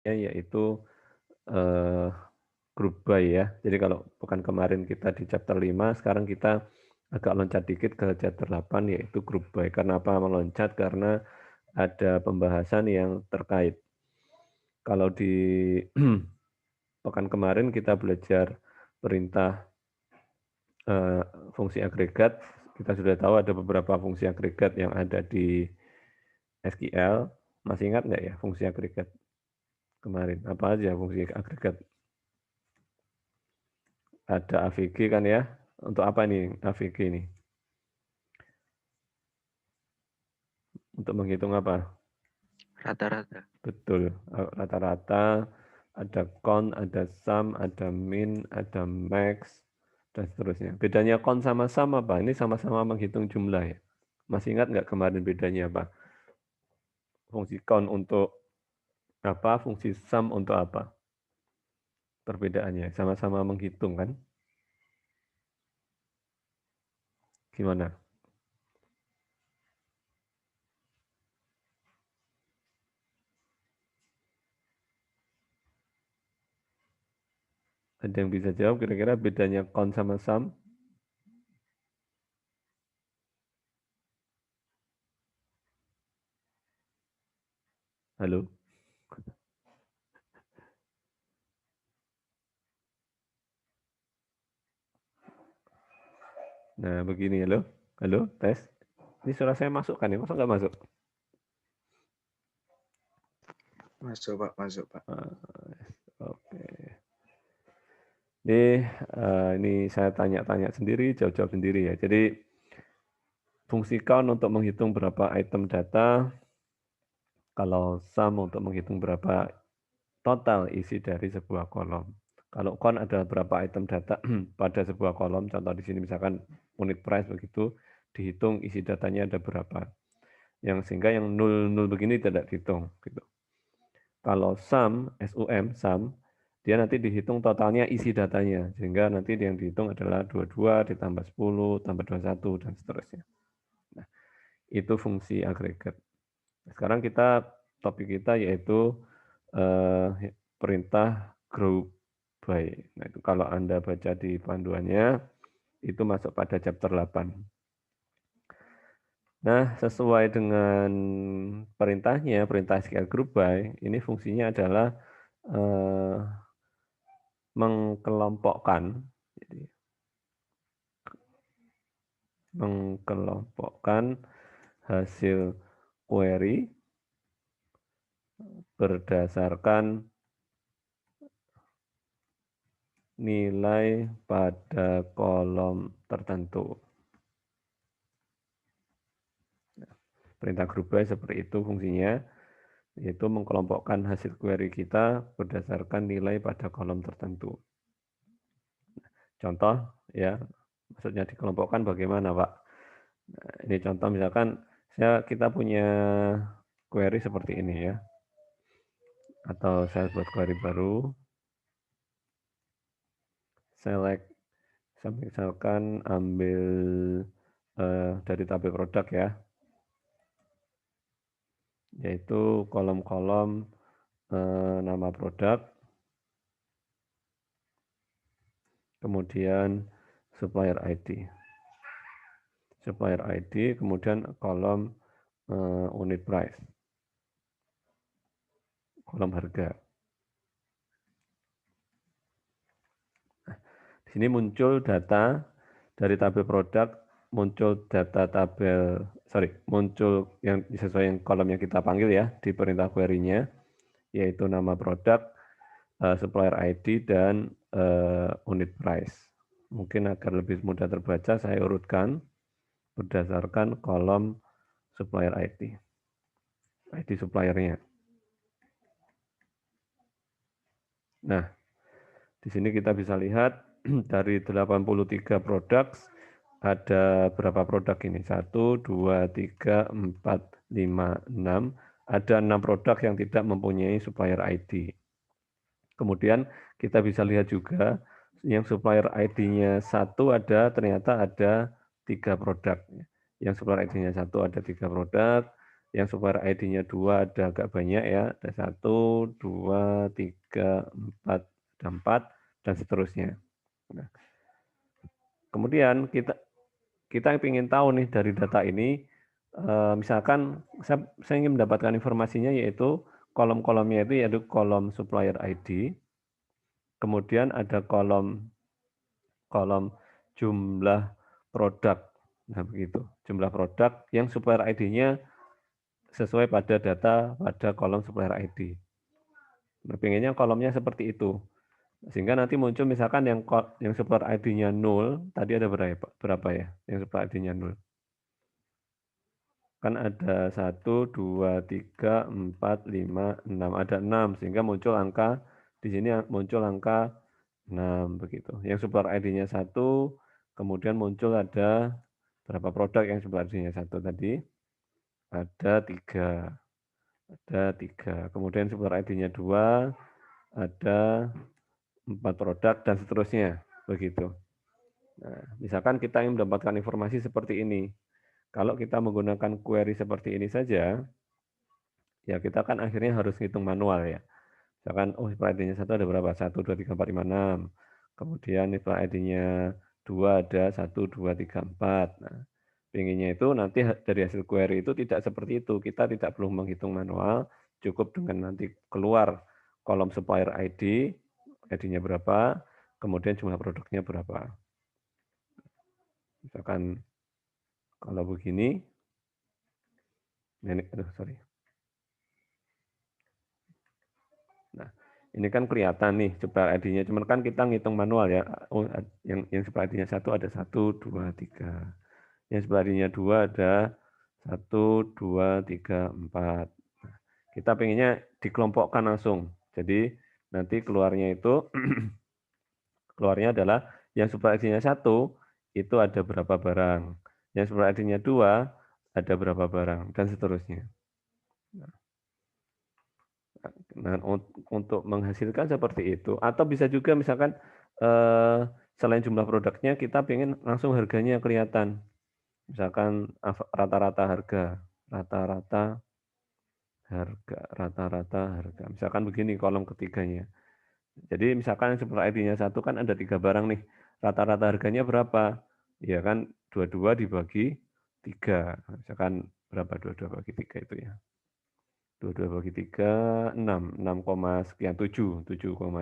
yaitu group by ya. Jadi kalau pekan kemarin kita di chapter 5, sekarang kita agak loncat dikit ke chapter 8 yaitu group by. Kenapa meloncat? Karena ada pembahasan yang terkait. Kalau di pekan kemarin kita belajar perintah fungsi agregat, kita sudah tahu ada beberapa fungsi agregat yang ada di SQL. Masih ingat nggak ya fungsi agregat kemarin? Apa aja fungsi agregat? Ada AVG kan ya? Untuk apa nih AVG ini? Untuk menghitung apa? Rata-rata. Betul, rata-rata, ada count, ada sum, ada min, ada max, dan seterusnya. Bedanya count sama sum apa? Ini sama-sama menghitung jumlah ya. Masih ingat nggak kemarin bedanya apa? Fungsi count untuk apa? Fungsi sum untuk apa? Perbedaannya sama-sama menghitung kan? Gimana? Ada yang bisa jawab kira-kira bedanya count sama sum? Halo? Nah begini, halo? Halo, tes? Ini suara saya masuk kan ya? Masa nggak masuk? Masuk Pak, masuk Pak. Oke. Ini saya tanya-tanya sendiri, jawab-jawab sendiri ya. Jadi fungsi count untuk menghitung berapa item data, kalau sum untuk menghitung berapa total isi dari sebuah kolom. Kalau count adalah berapa item data pada sebuah kolom, contoh di sini misalkan unit price begitu, dihitung isi datanya ada berapa. Yang sehingga yang 0 begini tidak dihitung gitu. Kalau sum, dia nanti dihitung totalnya isi datanya, sehingga nanti yang dihitung adalah 22 ditambah 10 tambah 21 dan seterusnya. Nah, itu fungsi agregat. Sekarang topik kita yaitu perintah group by. Nah, itu kalau Anda baca di panduannya, itu masuk pada chapter 8. Nah, sesuai dengan perintahnya, perintah SQL group by, ini fungsinya adalah mengkelompokkan, jadi mengkelompokkan hasil query berdasarkan nilai pada kolom tertentu. Perintah group by seperti itu fungsinya, yaitu mengkelompokkan hasil query kita berdasarkan nilai pada kolom tertentu. Contoh ya, maksudnya dikelompokkan bagaimana Pak? Nah, ini contoh misalkan kita punya query seperti ini ya, atau saya buat query baru, select, saya misalkan ambil dari tabel produk ya, yaitu kolom-kolom nama produk, kemudian supplier ID. Supplier ID, kemudian kolom unit price, kolom harga. Di sini muncul data dari tabel produk, muncul muncul yang sesuai kolom yang kita panggil ya di perintah query-nya, yaitu nama produk, supplier ID, dan unit price. Mungkin agar lebih mudah terbaca, saya urutkan berdasarkan kolom supplier ID, ID suppliernya. Nah, di sini kita bisa lihat dari 83 produk, ada berapa produk ini? 1, 2, 3, 4, 5, 6. Ada 6 produk yang tidak mempunyai supplier ID. Kemudian kita bisa lihat juga yang supplier ID-nya 1 ternyata ada 3 produk. Yang supplier ID-nya 1 ada 3 produk, Yang supplier ID-nya 2 ada agak banyak ya, ada 1, 2, 3, 4, ada 4, dan seterusnya. Nah, kemudian kita ingin tahu nih dari data ini, misalkan saya ingin mendapatkan informasinya yaitu kolom-kolomnya itu yaitu kolom supplier ID, kemudian ada kolom jumlah produk. Nah, begitu. Jumlah produk yang supplier ID-nya sesuai pada data pada kolom supplier ID. Nah, pengennya kolomnya seperti itu. Sehingga nanti muncul misalkan yang supplier ID-nya 0, tadi ada berapa ya? Yang supplier ID-nya 0. Kan ada 1, 2, 3, 4, 5, 6. Ada 6, sehingga muncul angka, di sini muncul angka 6, begitu. Yang supplier ID-nya 1, kemudian muncul ada berapa produk yang supplier ID-nya 1 tadi? Ada 3. Ada 3. Kemudian supplier ID-nya 2, ada 4 produk, dan seterusnya. Begitu. Nah, misalkan kita ingin mendapatkan informasi seperti ini. Kalau kita menggunakan query seperti ini saja, ya kita kan akhirnya harus hitung manual ya. Misalkan, oh ID-nya 1 ada berapa? 1, 2, 3, 4, 5, 6. Kemudian ID-nya 2 ada 1, 2, 3, 4. Nah, pinginnya itu nanti dari hasil query itu tidak seperti itu. Kita tidak perlu menghitung manual, cukup dengan nanti keluar kolom supplier ID, ID-nya berapa, kemudian jumlah produknya berapa. Misalkan kalau begini, sorry. Nah, ini kan kelihatan nih supplier ID-nya, cuman kan kita ngitung manual ya. Oh, yang supplier ID-nya 1 ada 1, 2, 3. Yang supplier ID-nya 2 ada 1, 2, 3, 4. Nah, kita pengennya dikelompokkan langsung. Jadi nanti keluarnya itu keluarnya adalah yang supplier ID-nya 1 itu ada berapa barang. Yang supplier ID-nya 2 ada berapa barang, dan seterusnya. Nah, untuk menghasilkan seperti itu, atau bisa juga misalkan selain jumlah produknya, kita pengen langsung harganya kelihatan. Misalkan rata-rata harga, rata-rata harga. Misalkan begini kolom ketiganya. Jadi misalkan yang supplier ID-nya 1 kan ada 3 barang nih, rata-rata harganya berapa? Ya kan 22 dibagi 3. Misalkan berapa 22 bagi 3 itu ya? 22 bagi 3, 6 sekian, 7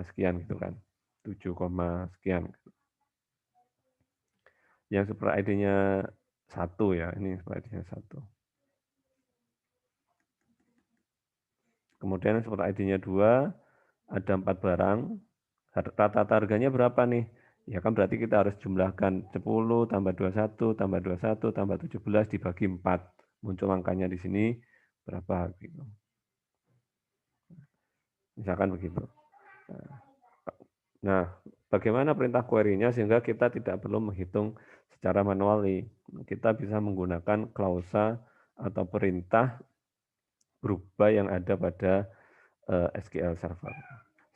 sekian gitu kan. 7, sekian. Yang super ID-nya 1 ya, ini super ID-nya 1. Kemudian super ID-nya 2, ada 4 barang. Rata-rata harganya berapa nih? Ya kan berarti kita harus jumlahkan 10 tambah 21 tambah 21 tambah 17 dibagi 4. Muncul angkanya di sini berapa gitu. Misalkan begitu. Nah, bagaimana perintah query-nya sehingga kita tidak perlu menghitung secara manually. Kita bisa menggunakan klausa atau perintah group by yang ada pada SQL Server.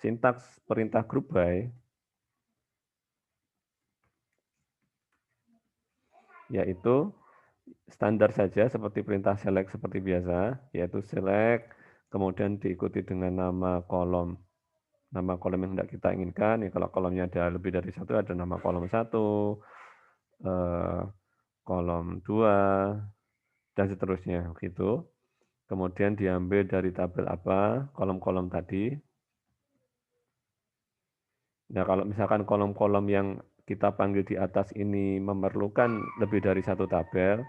Sintaks perintah group by yaitu standar saja seperti perintah select seperti biasa, yaitu select, kemudian diikuti dengan nama kolom yang tidak kita inginkan. Ya, kalau kolomnya ada lebih dari 1, ada nama kolom 1, kolom 2, dan seterusnya gitu. Kemudian diambil dari tabel apa, kolom-kolom tadi. Nah, kalau misalkan kolom-kolom yang kita panggil di atas ini memerlukan lebih dari satu tabel,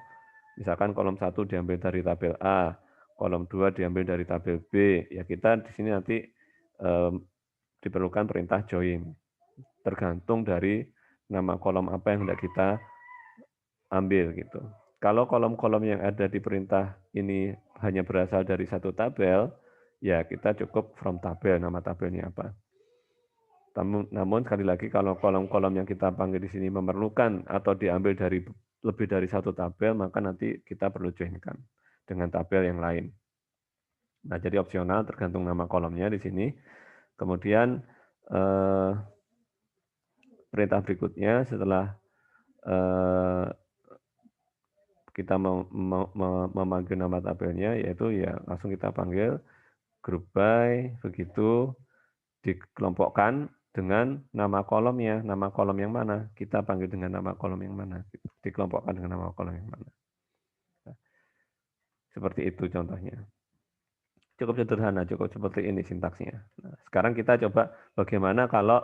misalkan kolom 1 diambil dari tabel A, kolom 2 diambil dari tabel B, ya kita di sini nanti diperlukan perintah join. Tergantung dari nama kolom apa yang hendak kita ambil gitu. Kalau kolom-kolom yang ada di perintah ini hanya berasal dari satu tabel, ya kita cukup from tabel, nama tabelnya apa. Namun sekali lagi kalau kolom-kolom yang kita panggil di sini memerlukan atau diambil dari lebih dari satu tabel, maka nanti kita perlu joinkan dengan tabel yang lain. Nah, jadi opsional tergantung nama kolomnya di sini. Kemudian perintah berikutnya setelah kita memanggil nama tabelnya, yaitu ya langsung kita panggil group by, begitu dikelompokkan dengan nama kolomnya. Nama kolom yang mana? Kita panggil dengan nama kolom yang mana? Dikelompokkan dengan nama kolom yang mana? Nah, seperti itu contohnya. Cukup sederhana, cukup seperti ini sintaksnya. Nah, sekarang kita coba bagaimana kalau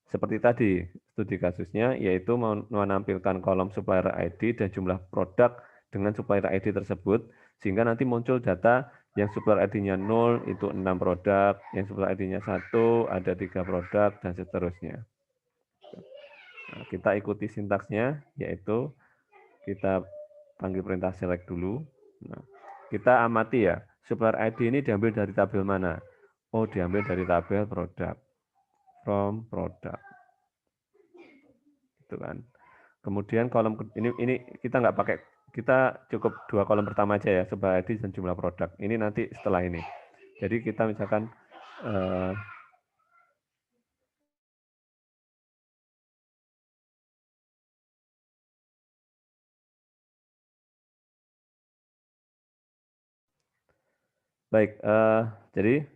seperti tadi studi kasusnya, yaitu menampilkan kolom supplier ID dan jumlah produk dengan supplier ID tersebut, sehingga nanti muncul data yang supplier ID-nya 0 itu 6 produk, yang supplier ID-nya 1 ada 3 produk, dan seterusnya. Nah, kita ikuti sintaksnya, yaitu kita panggil perintah select dulu. Nah, kita amati ya, supplier ID ini diambil dari tabel mana? Oh, diambil dari tabel produk. From product. Itu kan. Kemudian kolom ini kita nggak pakai, kita cukup 2 kolom pertama aja ya, supplier ID dan jumlah produk. Ini nanti setelah ini. Jadi kita misalkan baik, jadi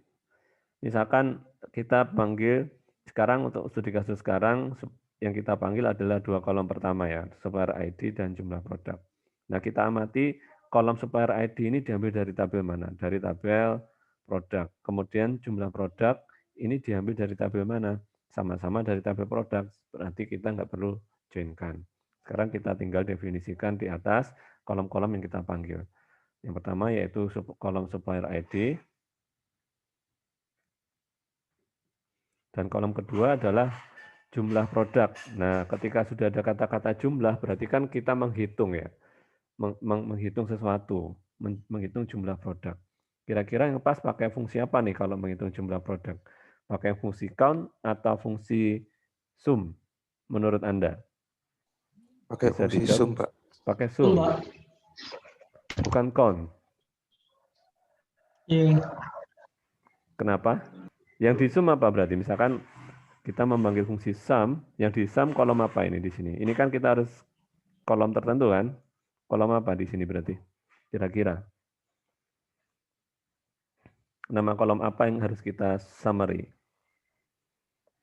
misalkan kita panggil sekarang untuk studi kasus sekarang yang kita panggil adalah 2 kolom pertama ya, supplier ID dan jumlah produk. Nah, kita amati kolom supplier ID ini diambil dari tabel mana? Dari tabel produk. Kemudian jumlah produk ini diambil dari tabel mana? Sama-sama dari tabel produk. Berarti kita nggak perlu joinkan. Sekarang kita tinggal definisikan di atas kolom-kolom yang kita panggil. Yang pertama yaitu kolom supplier ID. Dan kolom kedua adalah jumlah produk. Nah, ketika sudah ada kata-kata jumlah, berarti kan kita menghitung ya, menghitung sesuatu, menghitung jumlah produk. Kira-kira yang pas pakai fungsi apa nih kalau menghitung jumlah produk? Pakai fungsi count atau fungsi sum menurut Anda? Pakai Bisa fungsi dijawab? sum, Pak. Pakai sum, bukan count. Iya. Kenapa? Yang di sum apa berarti? Misalkan kita memanggil fungsi sum, yang di sum kolom apa ini di sini? Ini kan kita harus kolom tertentu kan? Kolom apa di sini berarti? Kira-kira. Nama kolom apa yang harus kita summary?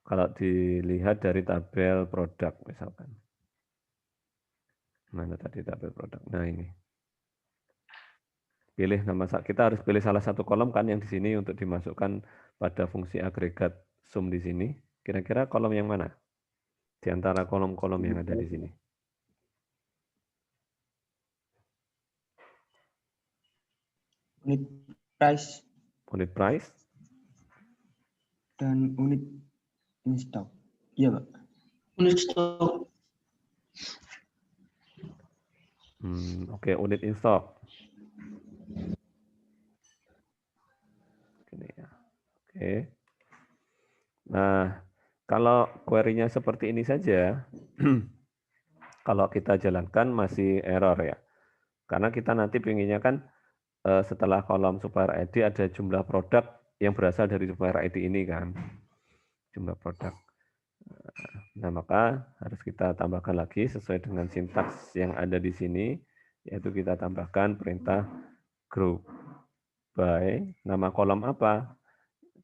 Kalau dilihat dari tabel produk misalkan. Mana tadi tabel produk? Nah ini. Pilih nama, kita harus pilih salah satu kolom kan yang di sini untuk dimasukkan pada fungsi agregat sum di sini. Kira-kira kolom yang mana? Di antara kolom-kolom yang ada di sini. Unit price Unit price. dan unit in stock. Iya, Pak. Unit stock. Oke, unit in stock. Gini ya. Oke. Nah, kalau query-nya seperti ini saja, kalau kita jalankan masih error ya. Karena kita nanti pinginnya kan setelah kolom supplier ID ada jumlah produk yang berasal dari supplier ID ini kan. Jumlah produk. Nah, maka harus kita tambahkan lagi sesuai dengan sintaks yang ada di sini, yaitu kita tambahkan perintah group by nama kolom apa?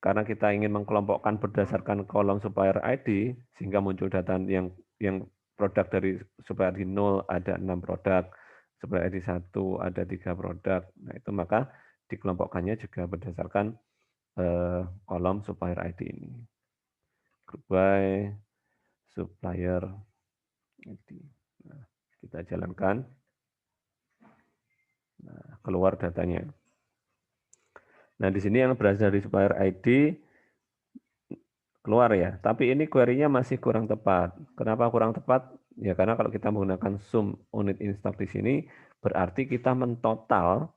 Karena kita ingin mengkelompokkan berdasarkan kolom supplier ID, sehingga muncul data yang produk dari supplier ID 0 ada 6 produk, supplier ID 1 ada 3 produk. Nah, itu maka dikelompokkannya juga berdasarkan kolom supplier ID ini. Group by supplier ID. Nah, kita jalankan. Nah, keluar datanya. Nah, di sini yang berasal dari supplier ID keluar ya. Tapi ini query-nya masih kurang tepat. Kenapa kurang tepat? Ya karena kalau kita menggunakan sum unit in stock di sini, berarti kita mentotal,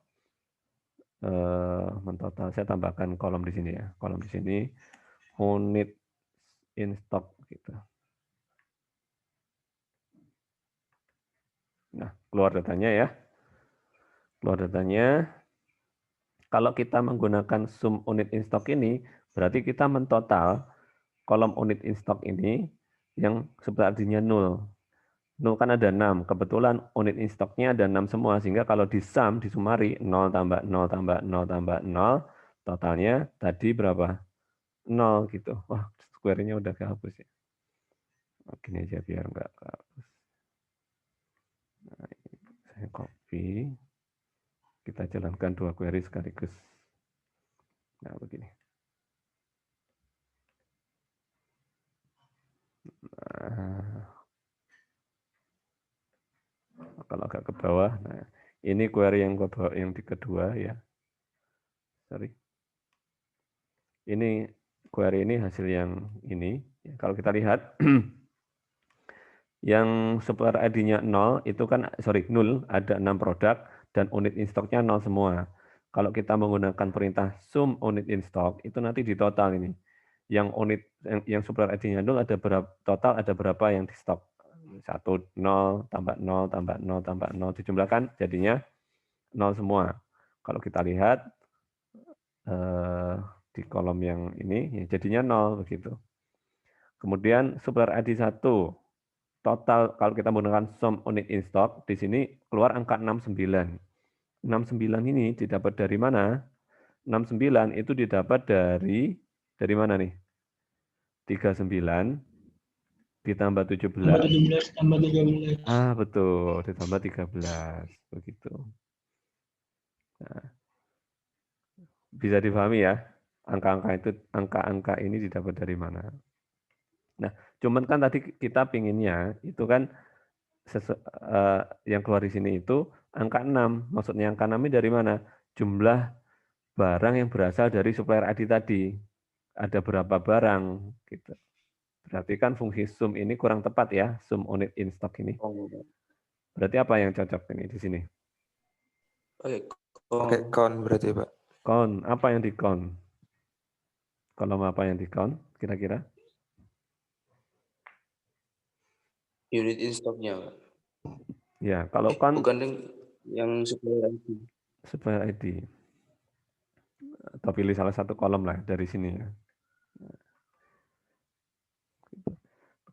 saya tambahkan kolom di sini ya. Kolom di sini unit in stock gitu. Nah, keluar datanya ya. Keluar datanya. Kalau kita menggunakan sum unit in stock ini, berarti kita mentotal kolom unit in stock ini yang supplier ID-nya 0. 0 kan ada 6. Kebetulan unit in stock-nya ada 6 semua. Sehingga kalau disumari 0 tambah 0 tambah 0 tambah 0, totalnya tadi berapa? 0 gitu. Wah, square-nya udah kehapus ya. Oh, gini aja biar enggak kehapus. Nah, saya copy. Kita jalankan 2 query sekaligus. Nah, begini. Nah, kalau agak ke bawah, nah ini query yang di kedua ya. Sorry. Ini query ini hasil yang ini. Kalau kita lihat, yang supplier ID-nya 0 itu kan, 0, ada 6 produk dan unit in stock-nya 0 semua. Kalau kita menggunakan perintah sum unit in stock, itu nanti di total ini. Yang supplier ID-nya 0 ada berapa, total ada berapa yang di stok. 1, 0, tambah 0, tambah 0, tambah 0, dijumlahkan jadinya 0 semua. Kalau kita lihat di kolom yang ini, ya jadinya 0 begitu. Kemudian supplier ID 1, total kalau kita menggunakan sum unit in stock, di sini keluar angka 69. 69 ini didapat dari mana? 69 itu didapat dari mana nih? 39 ditambah 17. Tambah 17, tambah 13. Ah, betul, ditambah 13. Begitu. Nah, bisa dipahami ya, angka-angka ini didapat dari mana. Nah, cuman kan tadi kita pinginnya itu kan yang keluar di sini itu angka 6. Maksudnya angka 6 ini dari mana? Jumlah barang yang berasal dari supplier ID tadi. Ada berapa barang gitu. Berarti kan fungsi sum ini kurang tepat ya, sum unit in stock ini. Berarti apa yang cocok ini di sini? Pakai count berarti, Pak. Count, apa yang di count? Kolom apa yang di count kira-kira? Unit in stock-nya, Pak. Ya, kalau count Bukan yang supplier ID. supplier ID. Atau pilih salah satu kolom lah dari sini ya.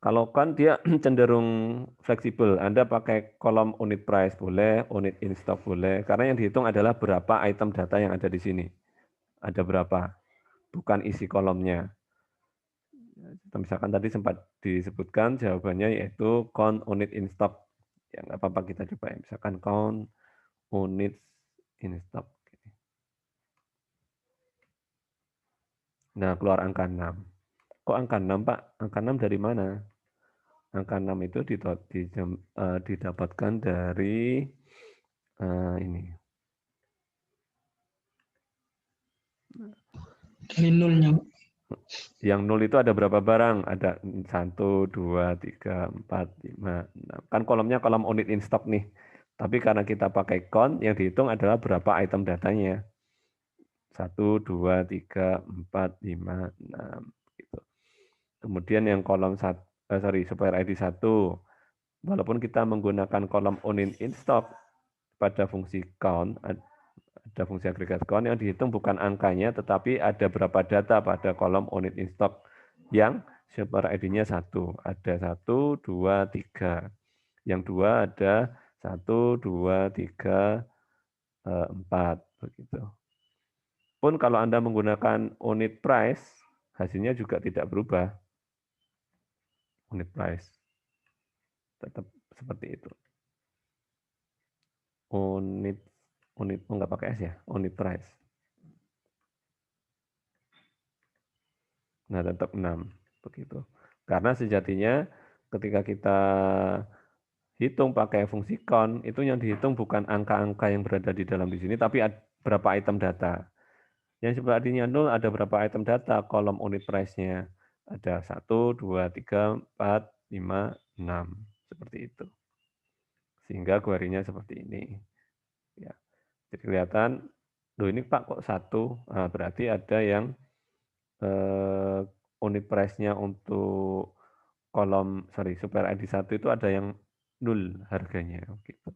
Kalau kan dia cenderung fleksibel, Anda pakai kolom unit price boleh, unit in stock boleh, karena yang dihitung adalah berapa item data yang ada di sini. Ada berapa, bukan isi kolomnya. Misalkan tadi sempat disebutkan jawabannya yaitu count unit in stock. Ya nggak apa-apa kita coba ya. Misalkan count unit in stock. Nah, keluar angka 6. Kok angka 6, Pak? Angka 6 dari mana? Angka 6 itu didapatkan dari ini. Dari nolnya. Yang 0 itu ada berapa barang? Ada 1, 2, 3, 4, 5, 6. Kan kolomnya kolom unit in stock nih. Tapi karena kita pakai count, yang dihitung adalah berapa item datanya. 1, 2, 3, 4, 5, 6. Gitu. Kemudian yang kolom supplier ID 1, walaupun kita menggunakan kolom unit in stock pada fungsi count, ada fungsi agregat count yang dihitung bukan angkanya, tetapi ada berapa data pada kolom unit in stock yang supplier ID-nya 1. Ada 1, 2, 3. Yang 2 ada 1, 2, 3, 4. Begitu. Pun kalau Anda menggunakan unit price, hasilnya juga tidak berubah. Unit price. Tetap seperti itu. Unit enggak pakai S ya, unit price. Nah, tetap 6 begitu. Karena sejatinya ketika kita hitung pakai fungsi count, itu yang dihitung bukan angka-angka yang berada di dalam di sini, tapi berapa item data. Yang sebenarnya 0 ada berapa item data, kolom unit price-nya. Ada 1, 2, 3, 4, 5, 6. Seperti itu. Sehingga query-nya seperti ini. Ya. Jadi kelihatan, loh ini Pak kok 1? Nah, berarti ada yang unit price-nya untuk supplier ID 1 itu ada yang 0 harganya. Gitu.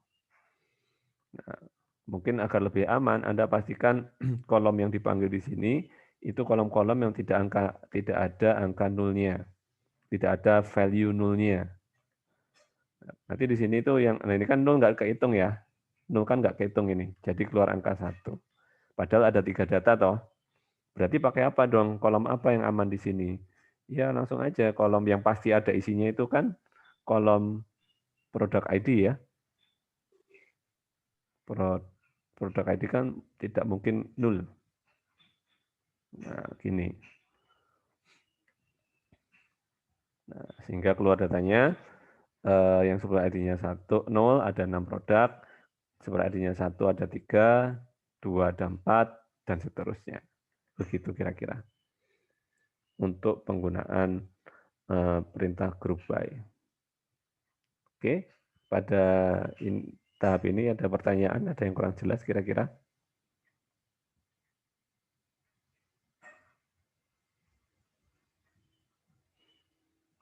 Nah, mungkin agar lebih aman, Anda pastikan kolom yang dipanggil di sini itu kolom-kolom yang tidak ada angka nulnya, tidak ada value nulnya. Nanti di sini tuh yang, nah ini kan 0 nggak kehitung ya. 0 kan nggak kehitung ini, jadi keluar angka 1. Padahal ada 3 data toh. Berarti pakai apa dong? Kolom apa yang aman di sini? Ya langsung aja kolom yang pasti ada isinya itu kan kolom produk ID ya. Produk ID kan tidak mungkin 0. Nah, gini. Nah, sehingga keluar datanya yang supplier ID-nya 1, 0 ada 6 produk, supplier ID-nya 1 ada 3, 2 ada 4, dan seterusnya. Begitu kira-kira. Untuk penggunaan perintah group by. Oke, pada tahap ini ada pertanyaan, ada yang kurang jelas kira-kira?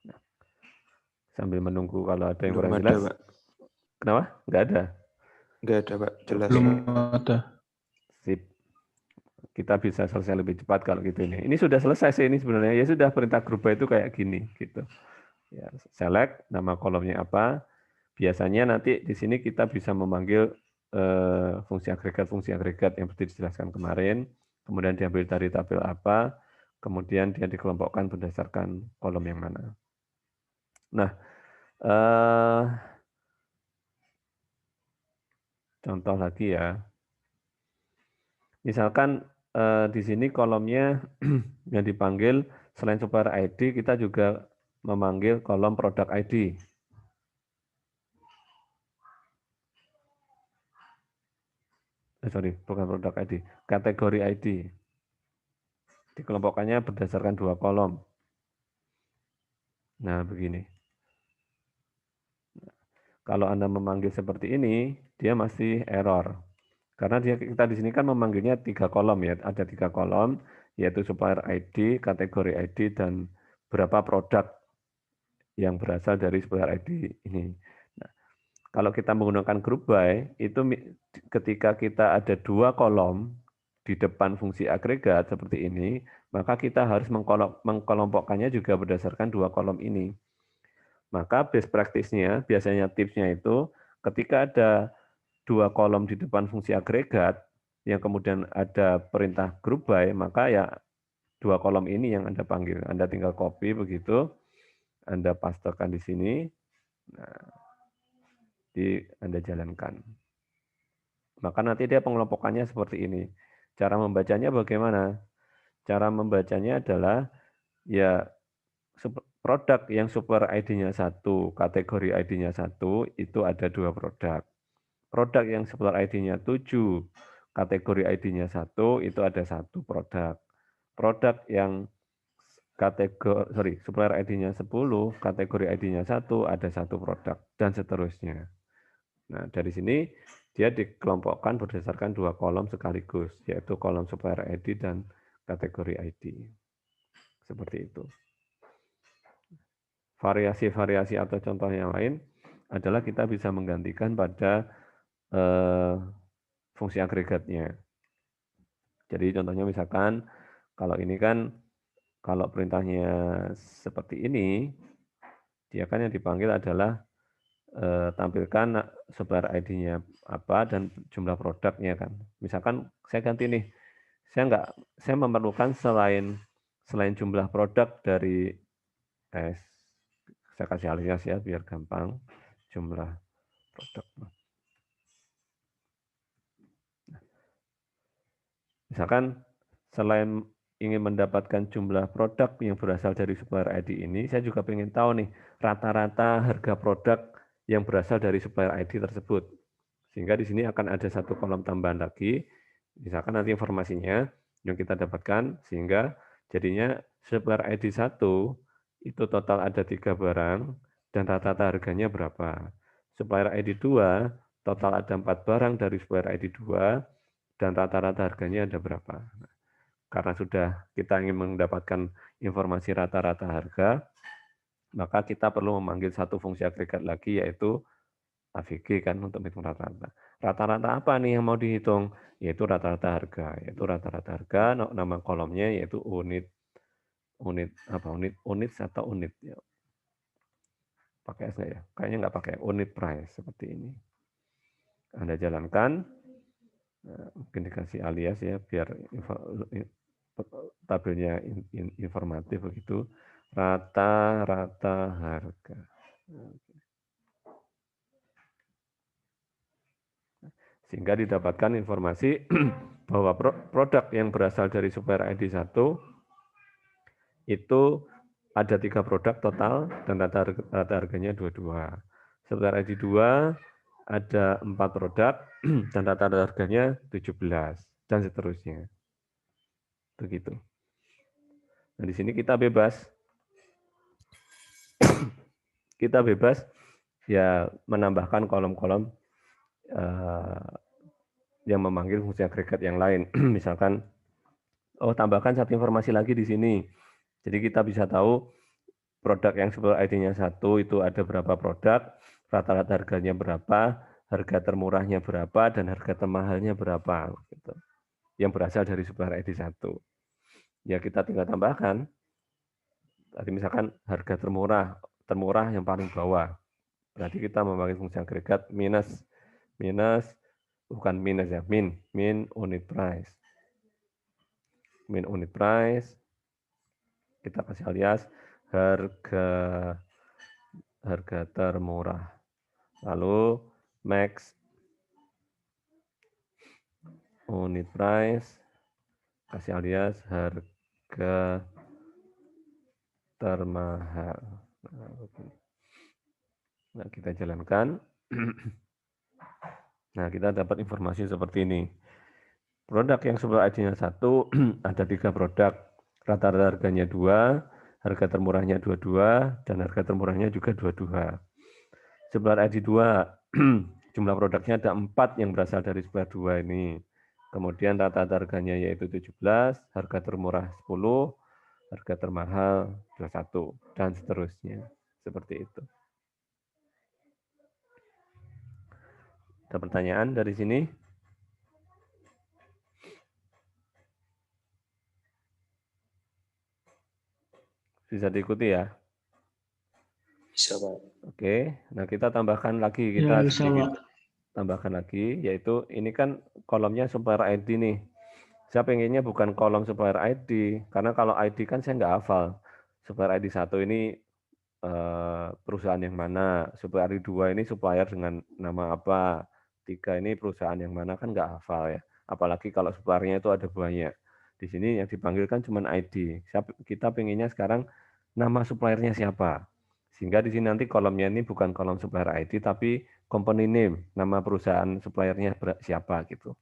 Nah, sambil menunggu kalau ada yang Belum kurang ada, jelas. Pak. Kenapa? Nggak ada? Nggak ada, Pak. Jelas. Belum ada. Sip. Kita bisa selesai lebih cepat kalau gitu ini. Ini sudah selesai sih ini sebenarnya. Ya sudah, perintah group by itu kayak gini gitu. Ya, select nama kolomnya apa. Biasanya nanti di sini kita bisa memanggil fungsi agregat yang seperti dijelaskan kemarin. Kemudian diambil dari tabel apa. Kemudian dia dikelompokkan berdasarkan kolom yang mana. Nah, contoh lagi ya. Misalkan di sini kolomnya yang dipanggil selain supplier ID, kita juga memanggil kolom produk ID. Sorry, bukan produk ID, kategori ID. Dikelompokkannya berdasarkan 2 kolom. Nah, begini. Kalau Anda memanggil seperti ini, dia masih error. Karena kita di sini kan memanggilnya 3 kolom ya, ada 3 kolom, yaitu supplier ID, kategori ID, dan berapa produk yang berasal dari supplier ID ini. Nah, kalau kita menggunakan group by, itu ketika kita ada 2 kolom di depan fungsi agregat seperti ini, maka kita harus mengkelompokkannya juga berdasarkan 2 kolom ini. Maka best practice-nya, biasanya tipsnya itu, ketika ada 2 kolom di depan fungsi agregat, yang kemudian ada perintah group by, maka ya 2 kolom ini yang Anda panggil. Anda tinggal copy begitu, Anda pastekan di sini, nah, Anda jalankan. Maka nanti dia pengelompokannya seperti ini. Cara membacanya bagaimana? Cara membacanya adalah ya produk yang supplier ID-nya 1, kategori ID-nya 1, itu ada 2 produk. Produk yang supplier ID-nya 7, kategori ID-nya 1, itu ada 1 produk. Produk yang supplier ID-nya 10, kategori ID-nya 1, ada 1 produk, dan seterusnya. Nah, dari sini dia dikelompokkan berdasarkan 2 kolom sekaligus, yaitu kolom supplier ID dan kategori ID. Seperti itu. Variasi-variasi atau contoh yang lain adalah kita bisa menggantikan pada fungsi agregatnya. Jadi contohnya misalkan kalau ini kan kalau perintahnya seperti ini, dia kan yang dipanggil adalah tampilkan supplier ID-nya apa dan jumlah produknya kan. Misalkan saya ganti nih, saya memerlukan selain jumlah produk dari saya kasih alias ya biar gampang jumlah produk. Misalkan selain ingin mendapatkan jumlah produk yang berasal dari supplier ID ini, saya juga ingin tahu nih rata-rata harga produk yang berasal dari supplier ID tersebut. Sehingga di sini akan ada satu kolom tambahan lagi, misalkan nanti informasinya yang kita dapatkan, sehingga jadinya supplier ID 1 itu total ada 3 barang dan rata-rata harganya berapa. Supplier ID 2 total ada 4 barang dari supplier ID 2 dan rata-rata harganya ada berapa. Karena sudah kita ingin mendapatkan informasi rata-rata harga, maka kita perlu memanggil satu fungsi agregat lagi, yaitu AVG kan untuk menghitung rata-rata. Rata-rata apa nih yang mau dihitung? Yaitu rata-rata harga. Yaitu rata-rata harga, nama kolomnya yaitu unit atau unit. Pakai S nggak ya? Kayaknya nggak pakai unit price seperti ini. Anda jalankan, mungkin dikasih alias ya, biar tabelnya informatif begitu. Rata-rata harga. Sehingga didapatkan informasi bahwa produk yang berasal dari supplier ID 1 itu ada 3 produk total dan rata harganya 22. Supplier ID 2 ada 4 produk dan rata harganya 17 dan seterusnya. Begitu. Nah, di sini kita bebas. Kita bebas ya menambahkan kolom-kolom yang memanggil fungsi agregat yang lain. Misalkan, tambahkan satu informasi lagi di sini. Jadi kita bisa tahu produk yang supplier ID-nya 1 itu ada berapa produk, rata-rata harganya berapa, harga termurahnya berapa, dan harga termahalnya berapa. Gitu. Yang berasal dari supplier ID 1. Ya kita tinggal tambahkan. Tadi misalkan harga termurah yang paling bawah. Berarti kita memanggil fungsi agregat minus, bukan minus ya, min unit price. Min unit price, kita kasih alias harga termurah. Lalu max unit price, kasih alias harga termahal. Nah, kita jalankan. Nah, kita dapat informasi seperti ini. Produk yang supplier ID-nya 1, ada 3 produk. Rata-rata harganya 2, harga termurahnya 22, dan harga termurahnya juga 22. Supplier ID 2, jumlah produknya ada 4 yang berasal dari supplier 2 ini. Kemudian rata-rata harganya yaitu 17, harga termurah 10, harga termahal 21, dan seterusnya. Seperti itu. Ada pertanyaan dari sini? Bisa diikuti ya? Bisa, Pak. Oke, nah kita tambahkan lagi, Ya, bisa, Pak. tambahkan lagi, yaitu ini kan kolomnya supplier ID nih. Saya pengennya bukan kolom supplier ID, karena kalau ID kan saya nggak hafal. Supplier ID 1 ini perusahaan yang mana, supplier ID 2 ini supplier dengan nama apa, 3 ini perusahaan yang mana kan nggak hafal ya. Apalagi kalau suppliernya itu ada banyak. Di sini yang dipanggil kan cuma ID. Kita pengennya sekarang nama suppliernya siapa. Sehingga di sini nanti kolomnya ini bukan kolom supplier ID, tapi company name, nama perusahaan suppliernya siapa gitu.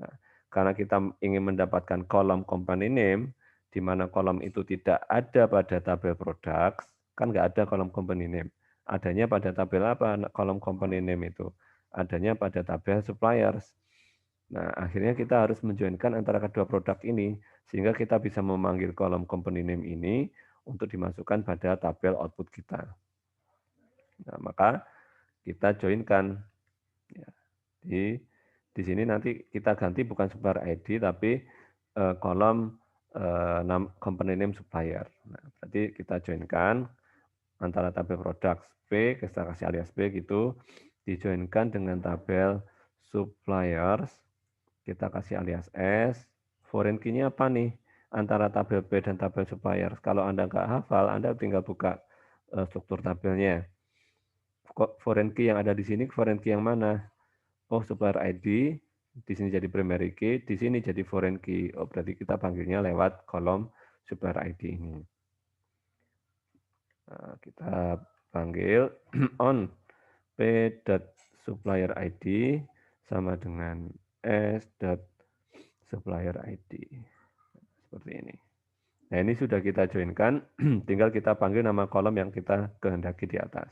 Nah, karena kita ingin mendapatkan kolom company name, di mana kolom itu tidak ada pada tabel products, kan nggak ada kolom company name. Adanya pada tabel apa kolom company name itu? Adanya pada tabel suppliers. Nah, akhirnya kita harus menjoinkan antara kedua produk ini, sehingga kita bisa memanggil kolom company name ini untuk dimasukkan pada tabel output kita. Nah, maka kita joinkan. Ya, di sini nanti kita ganti bukan supplier ID, tapi kolom company name supplier. Nah, berarti kita joinkan antara tabel products B, kita kasih alias B gitu, dijoinkan dengan tabel suppliers, kita kasih alias S, foreign key-nya apa nih? Antara tabel B dan tabel suppliers. Kalau Anda nggak hafal, Anda tinggal buka struktur tabelnya. Foreign key yang ada di sini, foreign key yang mana? Oh, supplier ID, di sini jadi primary key, di sini jadi foreign key. Oh, berarti kita panggilnya lewat kolom supplier ID ini. Nah, kita panggil on p.supplier ID sama dengan s.supplier ID. Seperti ini. Nah, ini sudah kita joinkan, tinggal kita panggil nama kolom yang kita kehendaki di atas.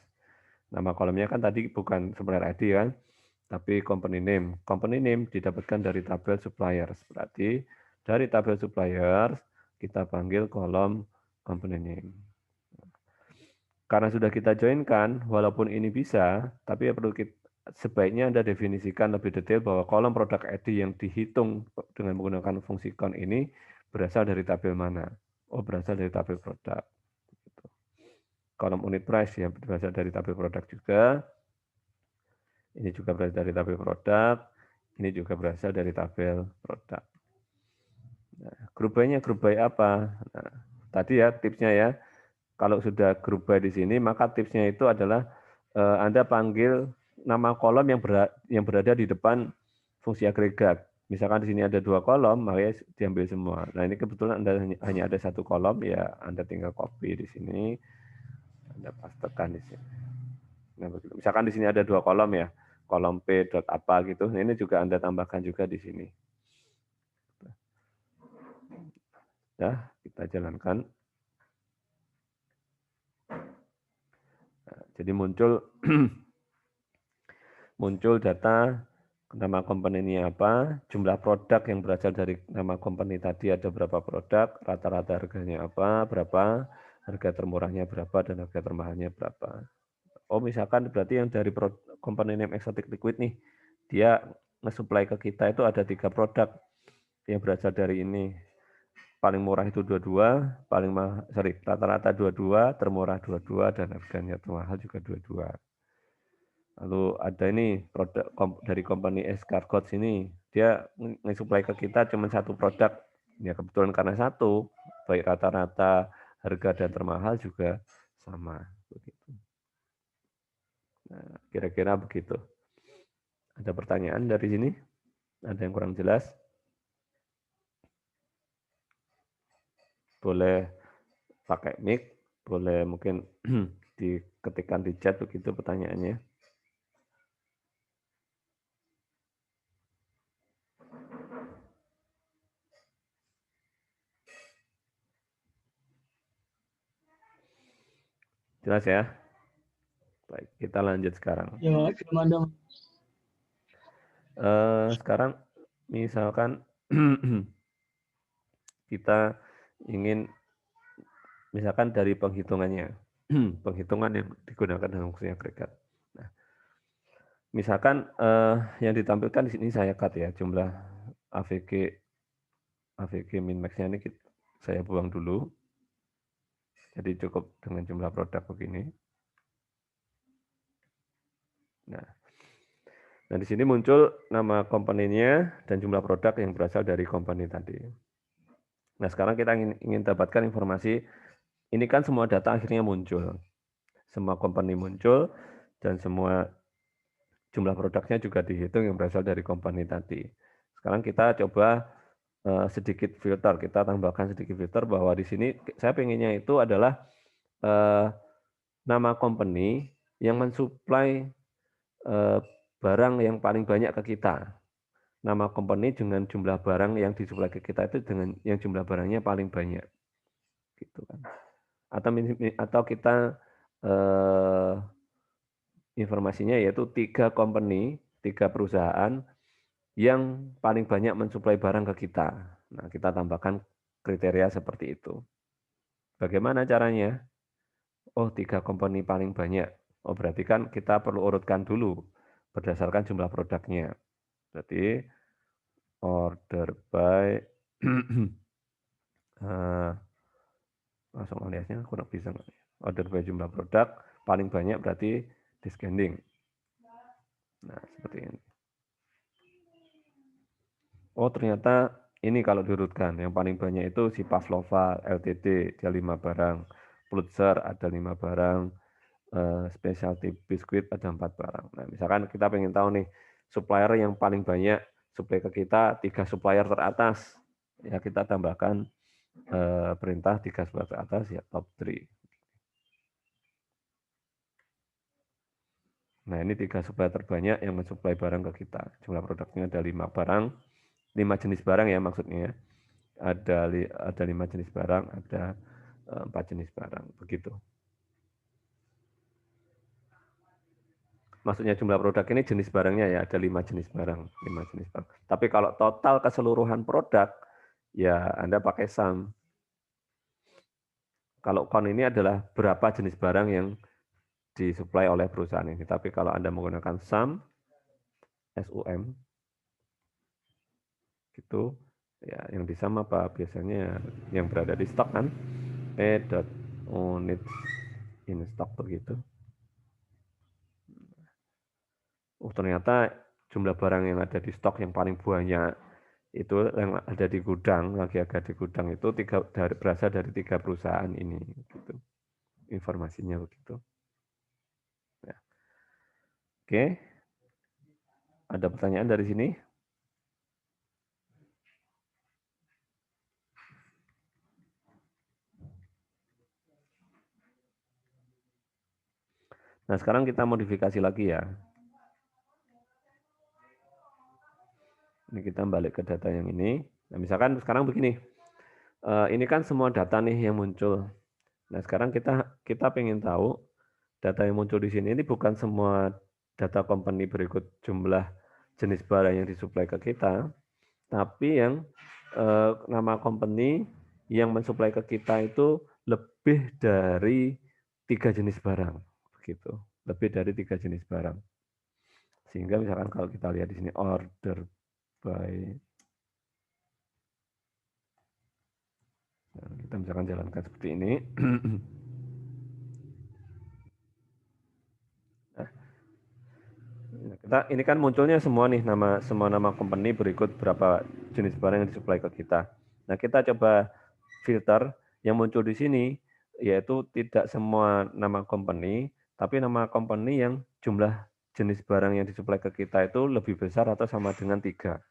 Nama kolomnya kan tadi bukan supplier ID kan, tapi company name. Company name didapatkan dari tabel suppliers. Berarti dari tabel suppliers kita panggil kolom company name. Karena sudah kita joinkan, walaupun ini bisa, tapi ya perlu sebaiknya Anda definisikan lebih detail bahwa kolom produk ID yang dihitung dengan menggunakan fungsi count ini berasal dari tabel mana. Oh, berasal dari tabel produk. Kolom unit price ya, berasal dari tabel produk juga. Ini juga berasal dari tabel produk. Ini juga berasal dari tabel produk. Nah, grup by-nya grup by apa? Nah, tadi ya tipsnya ya. Kalau sudah grup by di sini, maka tipsnya itu adalah Anda panggil nama kolom yang berada di depan fungsi agregat. Misalkan di sini ada 2 kolom, maka diambil semua. Nah ini kebetulan Anda hanya ada 1 kolom, ya Anda tinggal copy di sini, Anda pastekan di sini. Nah, begitu. Misalkan di sini ada 2 kolom ya, kolom P dot apa gitu. Nah, ini juga Anda tambahkan juga di sini. Ya, kita jalankan. Nah, jadi muncul muncul data nama komponennya apa, jumlah produk yang berasal dari nama company tadi ada berapa produk, rata-rata harganya apa, berapa, harga termurahnya berapa, dan harga termahalnya berapa. Oh misalkan berarti yang dari komponen name exotic liquid nih, dia nge-supply ke kita itu ada 3 produk yang berasal dari ini. Paling murah itu 22, rata-rata 22, termurah 22, dan harganya termahal juga 22. Lalu ada ini produk dari company Escargot sini, dia nge-supply ke kita cuma 1 produk. Ya kebetulan karena 1, baik rata-rata harga dan termahal juga sama. Begitu. Nah, kira-kira begitu. Ada pertanyaan dari sini? Ada yang kurang jelas? Boleh pakai mic, boleh mungkin diketikkan di chat begitu pertanyaannya. Jelas ya? Baik, kita lanjut sekarang. Ya, belum ada. Sekarang misalkan kita ingin misalkan dari penghitungannya, penghitungan yang digunakan dalam fungsi agregat. Nah, misalkan yang ditampilkan di sini saya cut ya, jumlah AVG min max-nya ini saya buang dulu. Jadi cukup dengan jumlah produk begini. Nah, di sini muncul nama komponennya dan jumlah produk yang berasal dari komponen tadi. Nah, sekarang kita ingin dapatkan informasi, ini kan semua data akhirnya muncul. Semua komponen muncul, dan semua jumlah produknya juga dihitung yang berasal dari komponen tadi. Sekarang kita coba sedikit filter, kita tambahkan sedikit filter bahwa di sini saya pengennya itu adalah nama company yang mensuplai barang yang paling banyak ke kita. Nama company dengan jumlah barang yang disuplai ke kita itu dengan yang jumlah barangnya paling banyak. Gitu kan. Atau kita informasinya yaitu 3 company, 3 perusahaan yang paling banyak mensuplai barang ke kita. Nah, kita tambahkan kriteria seperti itu. Bagaimana caranya? Oh, 3 company paling banyak. Oh, berarti kan kita perlu urutkan dulu berdasarkan jumlah produknya. Berarti order by langsung aliasnya kurang bisa. Order by jumlah produk paling banyak berarti descending. Nah, seperti ini. Oh, ternyata ini kalau diurutkan yang paling banyak itu si Pavlova Ltd, dia 5 barang. Plutzer ada 5 barang. Specialty biskuit ada 4 barang. Nah, misalkan kita pengen tahu nih supplier yang paling banyak supply ke kita 3 supplier teratas, ya kita tambahkan perintah 3 supplier teratas ya top 3. Nah, ini 3 supplier terbanyak yang mensuplai barang ke kita. Jumlah produknya ada 5 barang, 5 jenis barang ya maksudnya. Ada 5 jenis barang, ada 4 jenis barang, begitu. Maksudnya jumlah produk ini jenis barangnya ya, ada 5 jenis barang, 5 jenis barang. Tapi kalau total keseluruhan produk, ya Anda pakai sum. Kalau count ini adalah berapa jenis barang yang disuplai oleh perusahaan ini. Tapi kalau Anda menggunakan sum, SUM, gitu, ya yang di sum apa? Biasanya yang berada di stok kan, P.unit in stock begitu. Ternyata jumlah barang yang ada di stok yang paling banyak itu yang ada di gudang, lagi ada di gudang itu berasal dari 3 perusahaan ini. Gitu. Informasinya begitu. Ya. Oke, ada pertanyaan dari sini? Nah, sekarang kita modifikasi lagi ya. Ini kita balik ke data yang ini. Nah, misalkan sekarang begini. Ini kan semua data nih yang muncul. Nah, sekarang kita pengen tahu data yang muncul di sini ini bukan semua data company berikut jumlah jenis barang yang disuplai ke kita, tapi yang nama company yang mensuplai ke kita itu lebih dari 3 jenis barang, begitu. Lebih dari 3 jenis barang. Sehingga misalkan kalau kita lihat di sini order by, nah, kita misalkan jalankan seperti ini. Ini kan munculnya semua nih semua nama company berikut berapa jenis barang yang disuplai ke kita. Nah, kita coba filter yang muncul di sini yaitu tidak semua nama company, tapi nama company yang jumlah jenis barang yang disuplai ke kita itu lebih besar atau sama dengan 3.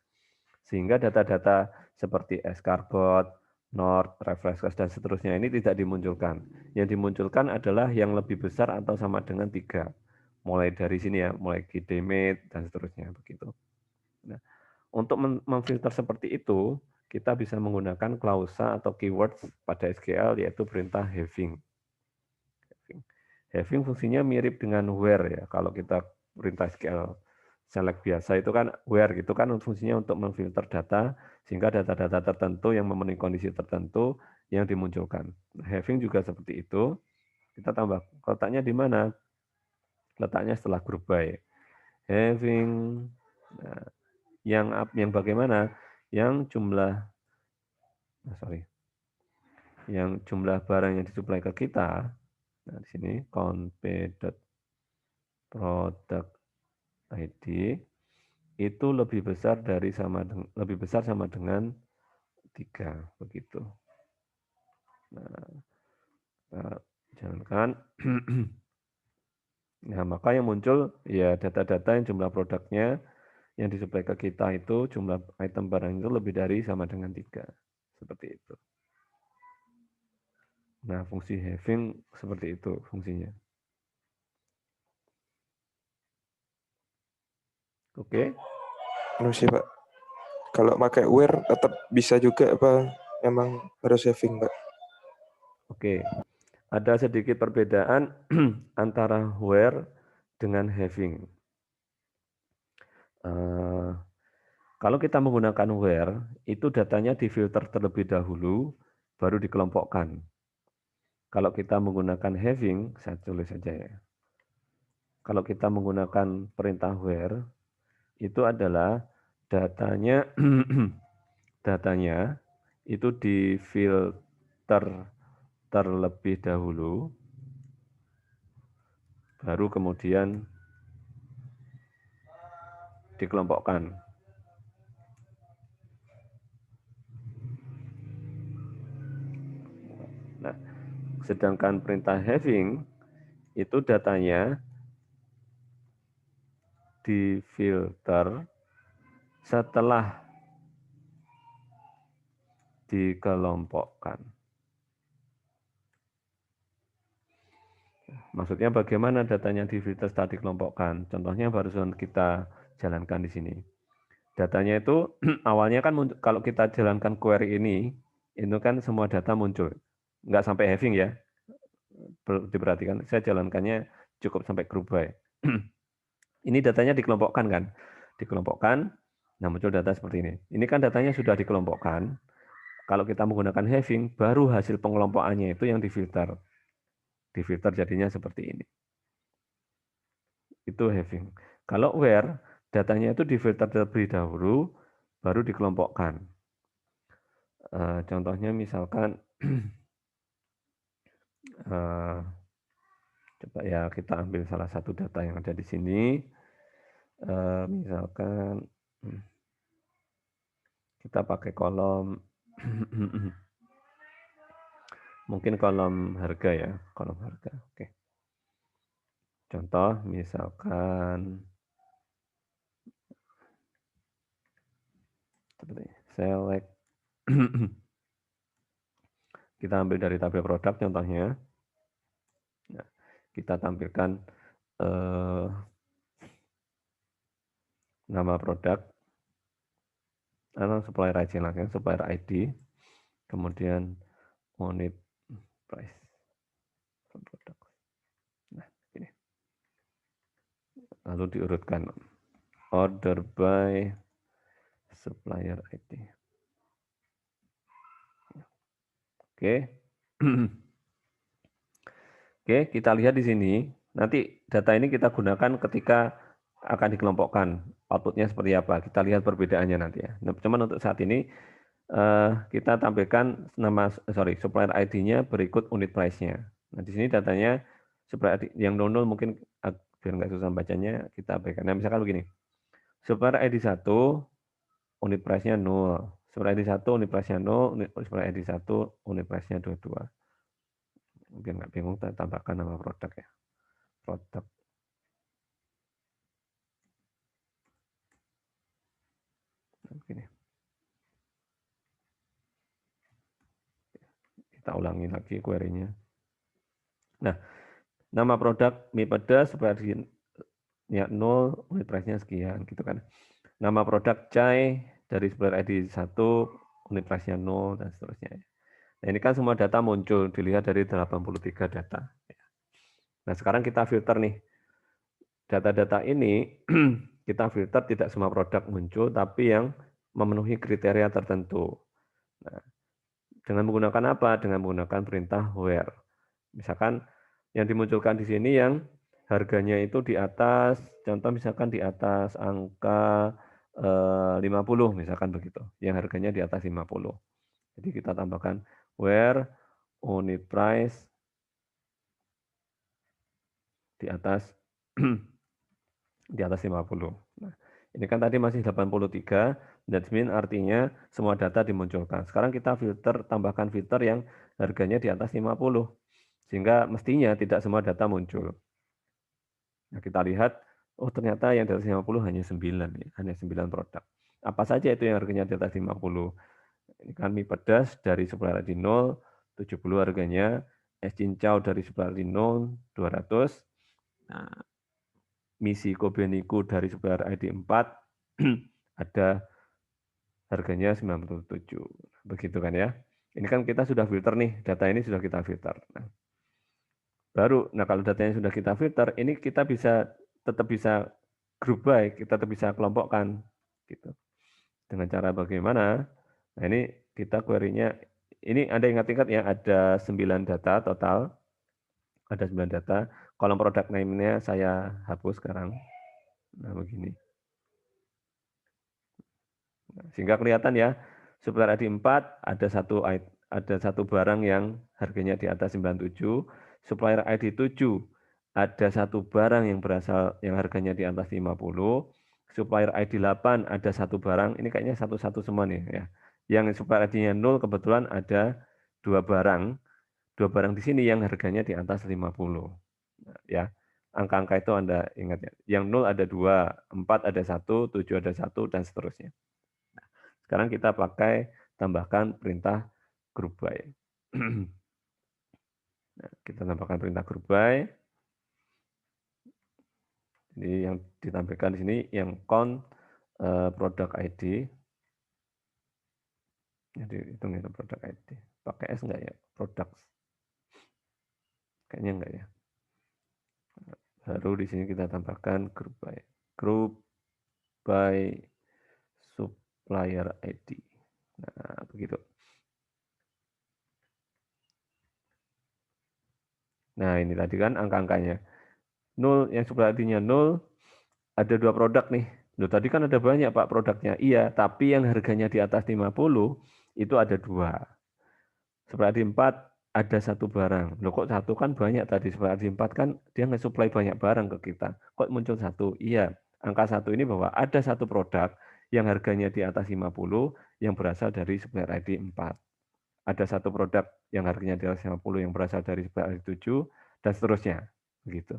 Sehingga data-data seperti Escarbot, Nord, Reflexes, dan seterusnya ini tidak dimunculkan. Yang dimunculkan adalah yang lebih besar atau sama dengan 3. Mulai dari sini ya, mulai Gidemate dan seterusnya begitu. Nah, untuk memfilter seperti itu, kita bisa menggunakan klausa atau keywords pada SQL yaitu perintah having. Having fungsinya mirip dengan where ya. Kalau kita perintah SQL select biasa itu kan where gitu kan fungsinya untuk memfilter data sehingga data-data tertentu yang memenuhi kondisi tertentu yang dimunculkan. Having juga seperti itu. Kita tambah letaknya di mana? Letaknya setelah group by. Having nah, yang bagaimana? Yang jumlah barang yang disuplai ke kita. Nah, di sini conp.product ID itu lebih besar sama dengan 3 begitu. Nah, jalankan. Nah, maka yang muncul ya data-data yang jumlah produknya yang disuplai ke kita itu jumlah item barang itu lebih dari sama dengan 3. Seperti itu. Nah, fungsi having seperti itu fungsinya. Oke. Sih, Pak. Kalau pakai where tetap bisa juga apa memang harus saving, Pak? Oke. Ada sedikit perbedaan antara where dengan having. Kalau kita menggunakan where, itu datanya difilter terlebih dahulu, baru dikelompokkan. Kalau kita menggunakan having, saya tulis saja ya. Kalau kita menggunakan perintah where, itu adalah datanya datanya itu difilter terlebih dahulu, baru kemudian dikelompokkan. Nah, sedangkan perintah having itu datanya difilter setelah dikelompokkan. Maksudnya bagaimana datanya difilter setelah dikelompokkan? Contohnya barusan kita jalankan di sini. Datanya itu awalnya kan kalau kita jalankan query ini, itu kan semua data muncul. Nggak sampai having ya. Diperhatikan, saya jalankannya cukup sampai group by. Ini datanya dikelompokkan kan? Dikelompokkan, nah muncul data seperti ini. Ini kan datanya sudah dikelompokkan. Kalau kita menggunakan having, baru hasil pengelompokannya itu yang difilter. Difilter jadinya seperti ini. Itu having. Kalau where, datanya itu difilter terlebih dahulu, baru dikelompokkan. Contohnya misalkan Coba ya kita ambil salah satu data yang ada di sini. Misalkan kita pakai kolom mungkin kolom harga ya, kolom harga. Oke. Contoh misalkan seperti select kita ambil dari tabel produk contohnya. Nah, kita tampilkan nama produk, supplier ID langsung, supplier ID, kemudian unit price produk. Nah, ini. Lalu diurutkan order by supplier ID. Oke. Oke, kita lihat di sini. Nanti data ini kita gunakan ketika akan dikelompokkan. Outputnya seperti apa? Kita lihat perbedaannya nanti ya. Nah, cuman untuk saat ini kita tampilkan supplier ID-nya berikut unit price-nya. Nah, di sini datanya supplier ID yang 00 mungkin biar nggak susah bacanya kita abaikan. Nah, misalkan begini. Supplier ID 1 unit price-nya 0. Supplier ID 1 unit price-nya 0, supplier ID 1 unit price-nya 22. Biar nggak bingung, kita tambahkan nama produk ya. Produk. Begini. Kita ulangi lagi query-nya. Nah, nama produk mie pedas supplier ID-nya 0, unit price-nya sekian gitu kan. Nama produk chai dari supplier ID 1, unit price-nya 0 dan seterusnya. Nah, ini kan semua data muncul dilihat dari 83 data. Nah, sekarang kita filter nih. Data-data ini kita filter tidak semua produk muncul, tapi yang memenuhi kriteria tertentu. Nah, dengan menggunakan apa? Dengan menggunakan perintah where. Misalkan yang dimunculkan di sini yang harganya itu di atas, contoh misalkan di atas angka 50, misalkan begitu. Yang harganya di atas 50. Jadi kita tambahkan where unit price di atas di atas 50. Nah, ini kan tadi masih 83, that means artinya semua data dimunculkan. Sekarang kita tambahkan filter yang harganya di atas 50. Sehingga mestinya tidak semua data muncul. Nah, kita lihat, oh ternyata yang di atas 50 hanya 9, hanya 9 produk. Apa saja itu yang harganya di atas 50? Ini kan mie pedas dari supplier ID 0, 70 harganya. Es cincau dari supplier ID 0, 200. Nah, misi Kobeniku dari supplier ID 4 ada harganya 97. Begitu kan ya. Ini kan kita sudah filter nih, data ini sudah kita filter. Nah, kalau datanya sudah kita filter, ini kita tetap bisa group by, kita tetap bisa kelompokkan gitu. Dengan cara bagaimana? Nah, ini kita query-nya ini Anda ingat-ingat ya, ada 9 data total. Ada 9 data. Kolom product name-nya saya hapus sekarang. Nah, begini. Sehingga kelihatan ya, supplier ID 4 ada satu barang yang harganya di atas 97, supplier ID 7 ada satu barang yang harganya di atas 50, supplier ID 8 ada satu barang, ini kayaknya satu-satu semua nih ya. Yang supplier ID-nya 0 kebetulan ada dua barang di sini yang harganya di atas 50. Nah, ya. Angka-angka itu Anda ingat ya. Yang 0 ada 2, 4 ada 1, 7 ada 1 dan seterusnya. Sekarang kita tambahkan perintah group by. Nah, kita tambahkan perintah group by. Jadi yang ditampilkan di sini yang count product ID. Jadi hitung itu product ID. Pakai S enggak ya? Products. Kayaknya enggak ya. Baru di sini kita tambahkan group by. Group by supplier ID. Nah, begitu. Nah, ini tadi kan angka-angkanya. 0, yang supplier ID-nya 0, ada 2 produk nih. Loh, tadi kan ada banyak Pak produknya. Iya, tapi yang harganya di atas 50, itu ada 2. Supplier ID 4, ada satu barang. Loh kok satu kan banyak tadi, supply ID 4 kan dia nge-supply banyak barang ke kita. Kok muncul satu? Iya, angka satu ini bahwa ada satu produk yang harganya di atas 50 yang berasal dari supplier ID 4. Ada satu produk yang harganya di atas 50 yang berasal dari supplier ID 7, dan seterusnya. Begitu.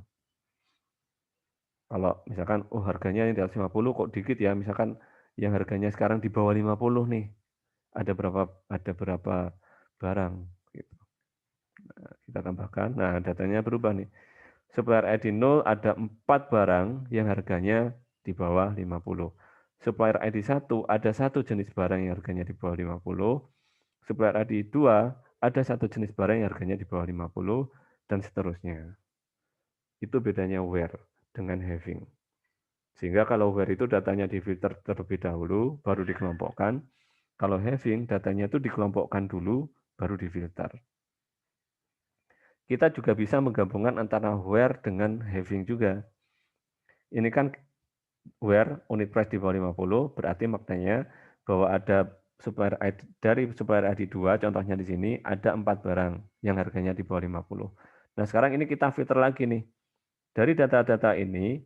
Kalau misalkan, oh harganya yang di atas 50 kok dikit ya, misalkan yang harganya sekarang di bawah 50 nih, ada berapa barang gitu. Nah, kita tambahkan, nah datanya berubah nih. Supplier ID 0 ada 4 barang yang harganya di bawah 50. Supplier ID 1 ada satu jenis barang yang harganya di bawah 50. Supplier ID 2 ada satu jenis barang yang harganya di bawah 50, dan seterusnya. Itu bedanya where dengan having. Sehingga kalau where itu datanya difilter terlebih dahulu, baru dikelompokkan. Kalau having, datanya itu dikelompokkan dulu, baru difilter. Kita juga bisa menggabungkan antara where dengan having juga. Ini kan where unit price di bawah 50, berarti maknanya bahwa ada supplier ID, dari supplier ID 2, contohnya di sini, ada 4 barang yang harganya di bawah 50. Nah sekarang ini kita filter lagi nih. Dari data-data ini,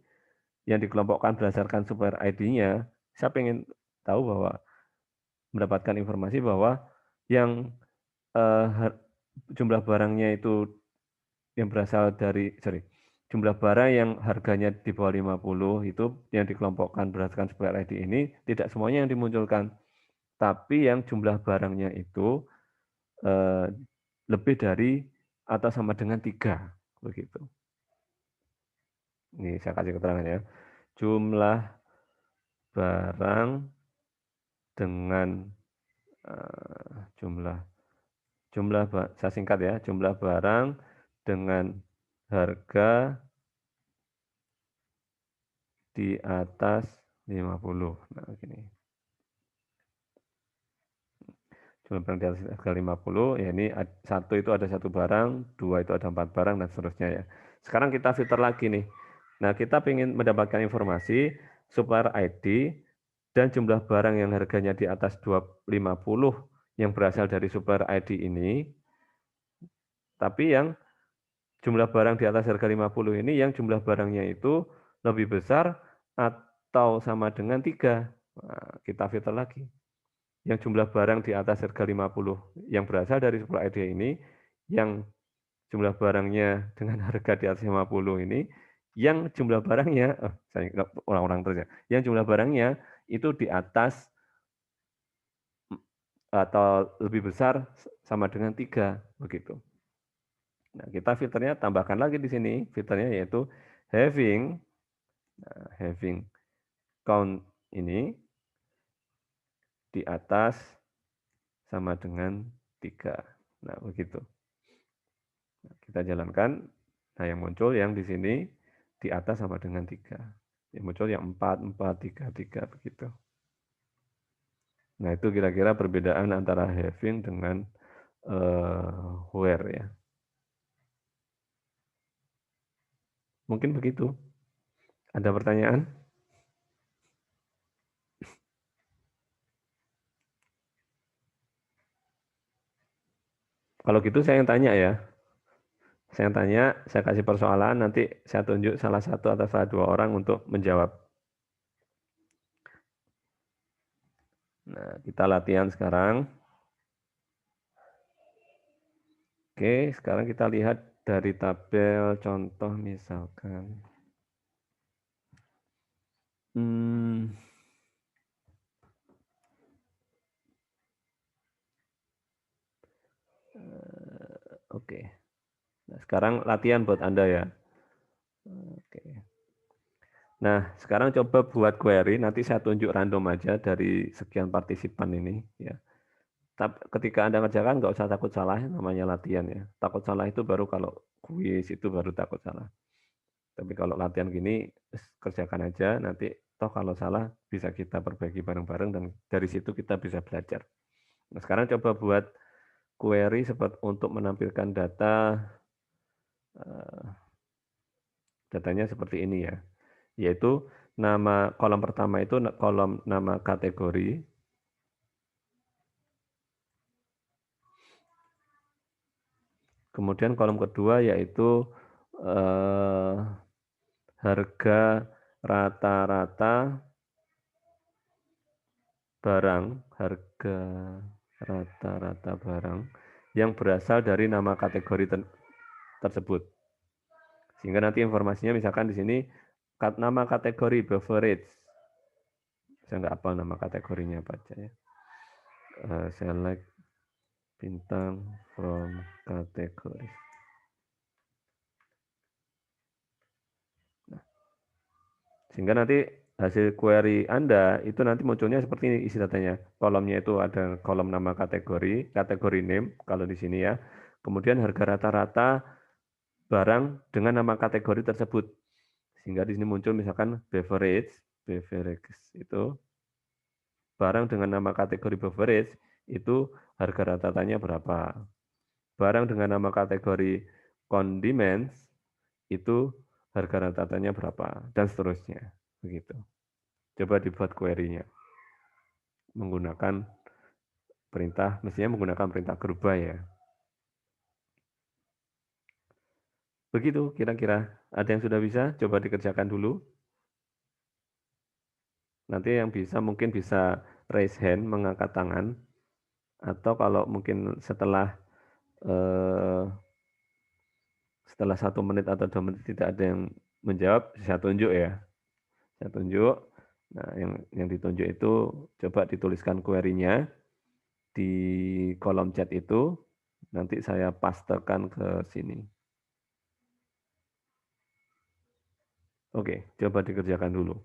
yang dikelompokkan berdasarkan supplier ID-nya, saya ingin tahu bahwa mendapatkan informasi bahwa yang jumlah barangnya itu yang berasal dari jumlah barang yang harganya di bawah 50 itu yang dikelompokkan berdasarkan supplier ID ini tidak semuanya yang dimunculkan, tapi yang jumlah barangnya itu lebih dari atau sama dengan 3, begitu. Ini saya kasih keterangan ya. Jumlah barang dengan saya singkat ya, jumlah barang dengan harga di atas 50. Nah, gini. Jumlah barang di atas harga 50, ya ini satu itu ada satu barang, 2 itu ada 4 barang, dan seterusnya ya. Sekarang kita filter lagi nih. Nah, kita ingin mendapatkan informasi supplier ID dan jumlah barang yang harganya di atas 250 yang berasal dari supplier ID ini, tapi yang jumlah barang di atas harga 50 ini yang jumlah barangnya itu lebih besar atau sama dengan 3. Nah, kita filter lagi. Yang jumlah barang di atas harga 50 yang berasal dari supplier ID ini, yang jumlah barangnya dengan harga di atas 50 ini, yang jumlah barangnya, saya ulang-ulang terus ya, yang jumlah barangnya itu di atas atau lebih besar sama dengan 3, begitu. Nah, kita filternya tambahkan lagi di sini, filternya yaitu having, having count ini di atas sama dengan 3. Nah, begitu. Nah, kita jalankan, nah yang muncul yang di sini di atas sama dengan 3. Yang muncul yang 4, 4, 3, 3, begitu. Nah, itu kira-kira perbedaan antara having dengan where ya. Mungkin begitu. Ada pertanyaan? Kalau gitu saya yang tanya ya. Saya yang tanya, saya kasih persoalan, nanti saya tunjuk salah satu atau salah 2 orang untuk menjawab. Nah, kita latihan sekarang. Oke, sekarang kita lihat dari tabel contoh misalkan. Oke. Nah, sekarang latihan buat Anda ya. Oke. Nah, sekarang coba buat query, nanti saya tunjuk random aja dari sekian partisipan ini ya. Ketika Anda ngerjakan nggak usah takut salah, namanya latihan ya. Takut salah itu baru kalau kuis, itu baru takut salah. Tapi kalau latihan gini, kerjakan aja, nanti toh kalau salah bisa kita perbaiki bareng-bareng dan dari situ kita bisa belajar. Nah, sekarang coba buat query untuk menampilkan datanya seperti ini ya. Yaitu nama kolom pertama itu kolom nama kategori. Kemudian kolom kedua yaitu harga rata-rata barang, harga rata-rata barang yang berasal dari nama kategori tersebut. Sehingga nanti informasinya misalkan di sini nama kategori beverage. Saya nggak apa nama kategorinya apa aja ya. Select bintang from kategori. Nah, sehingga nanti hasil query Anda itu nanti munculnya seperti ini isi datanya. Kolomnya itu ada kolom nama kategori name kalau di sini ya. Kemudian harga rata-rata barang dengan nama kategori tersebut. Sehingga di sini muncul misalkan beverage itu barang dengan nama kategori beverage itu harga rata-ratanya berapa. Barang dengan nama kategori condiments itu harga rata-ratanya berapa dan seterusnya begitu. Coba dibuat query-nya menggunakan mestinya menggunakan perintah gerubah ya. Begitu kira-kira. Ada yang sudah bisa? Coba dikerjakan dulu. Nanti yang bisa mungkin bisa raise hand, mengangkat tangan. Atau kalau mungkin setelah 1 menit atau 2 menit tidak ada yang menjawab, saya tunjuk ya. Saya tunjuk. Nah, yang ditunjuk itu coba dituliskan query-nya di kolom chat itu. Nanti saya pastekan ke sini. Oke, coba dikerjakan dulu.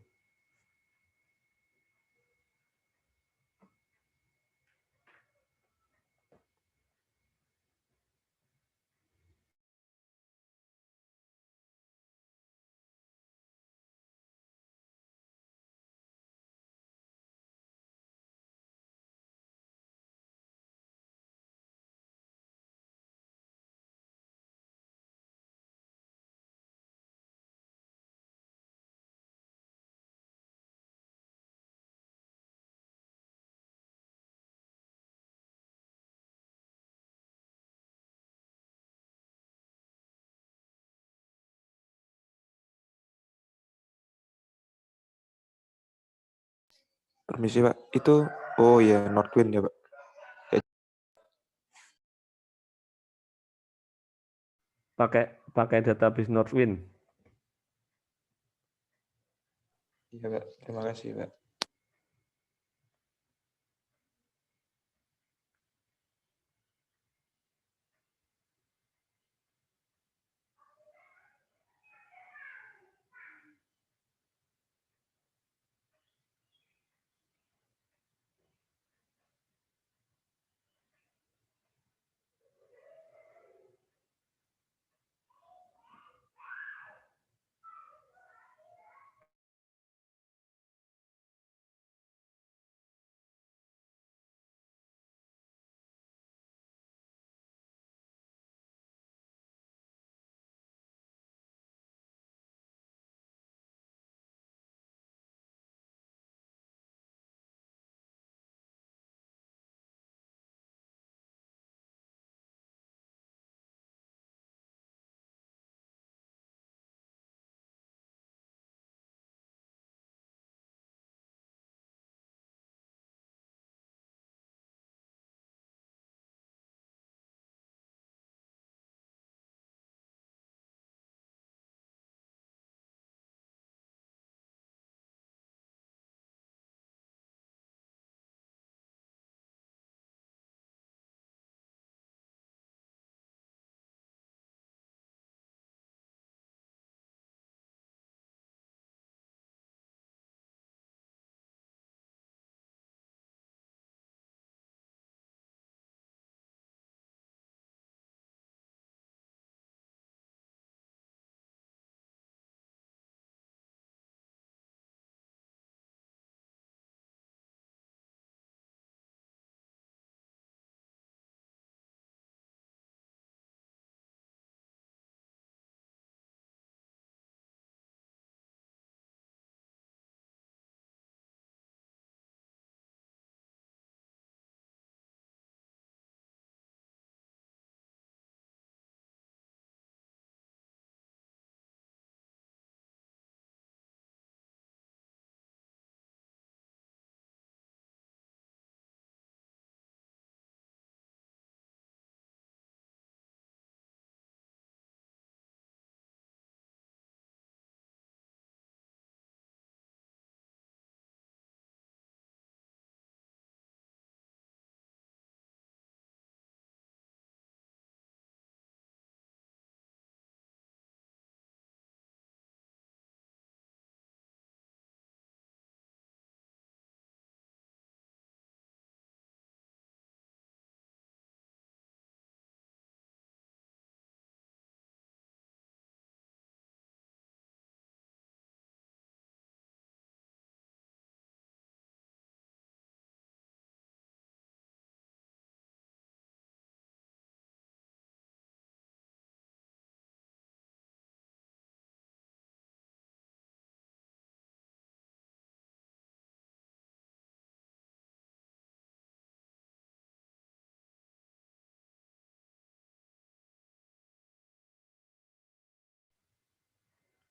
Permisi Pak, itu oh ya Northwind ya Pak. Pakai database Northwind. Iya Pak, terima kasih Pak.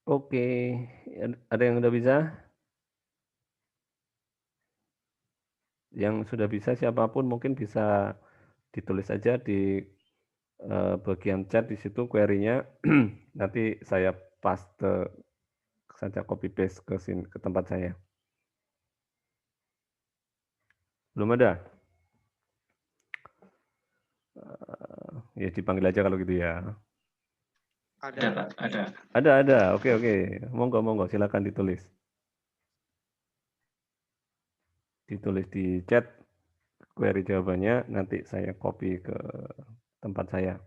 Oke, ada yang udah bisa? Yang sudah bisa siapapun mungkin bisa ditulis aja di bagian chat di situ query-nya. Nanti saya paste saja copy paste ke sini ke tempat saya. Belum ada? Ya dipanggil aja kalau gitu ya. Ada, Pak. Ada. Ada. Oke. Monggo silakan ditulis. Ditulis di chat query jawabannya, nanti saya copy ke tempat saya.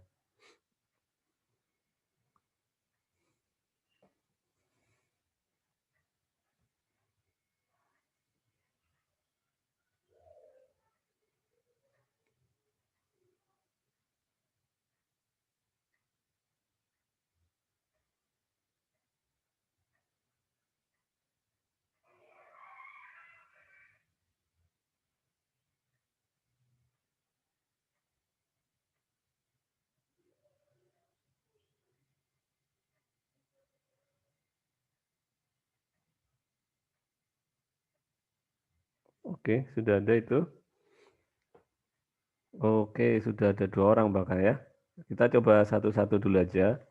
Oke, sudah ada itu. Oke, sudah ada 2 orang bahkan ya. Kita coba satu-satu dulu aja.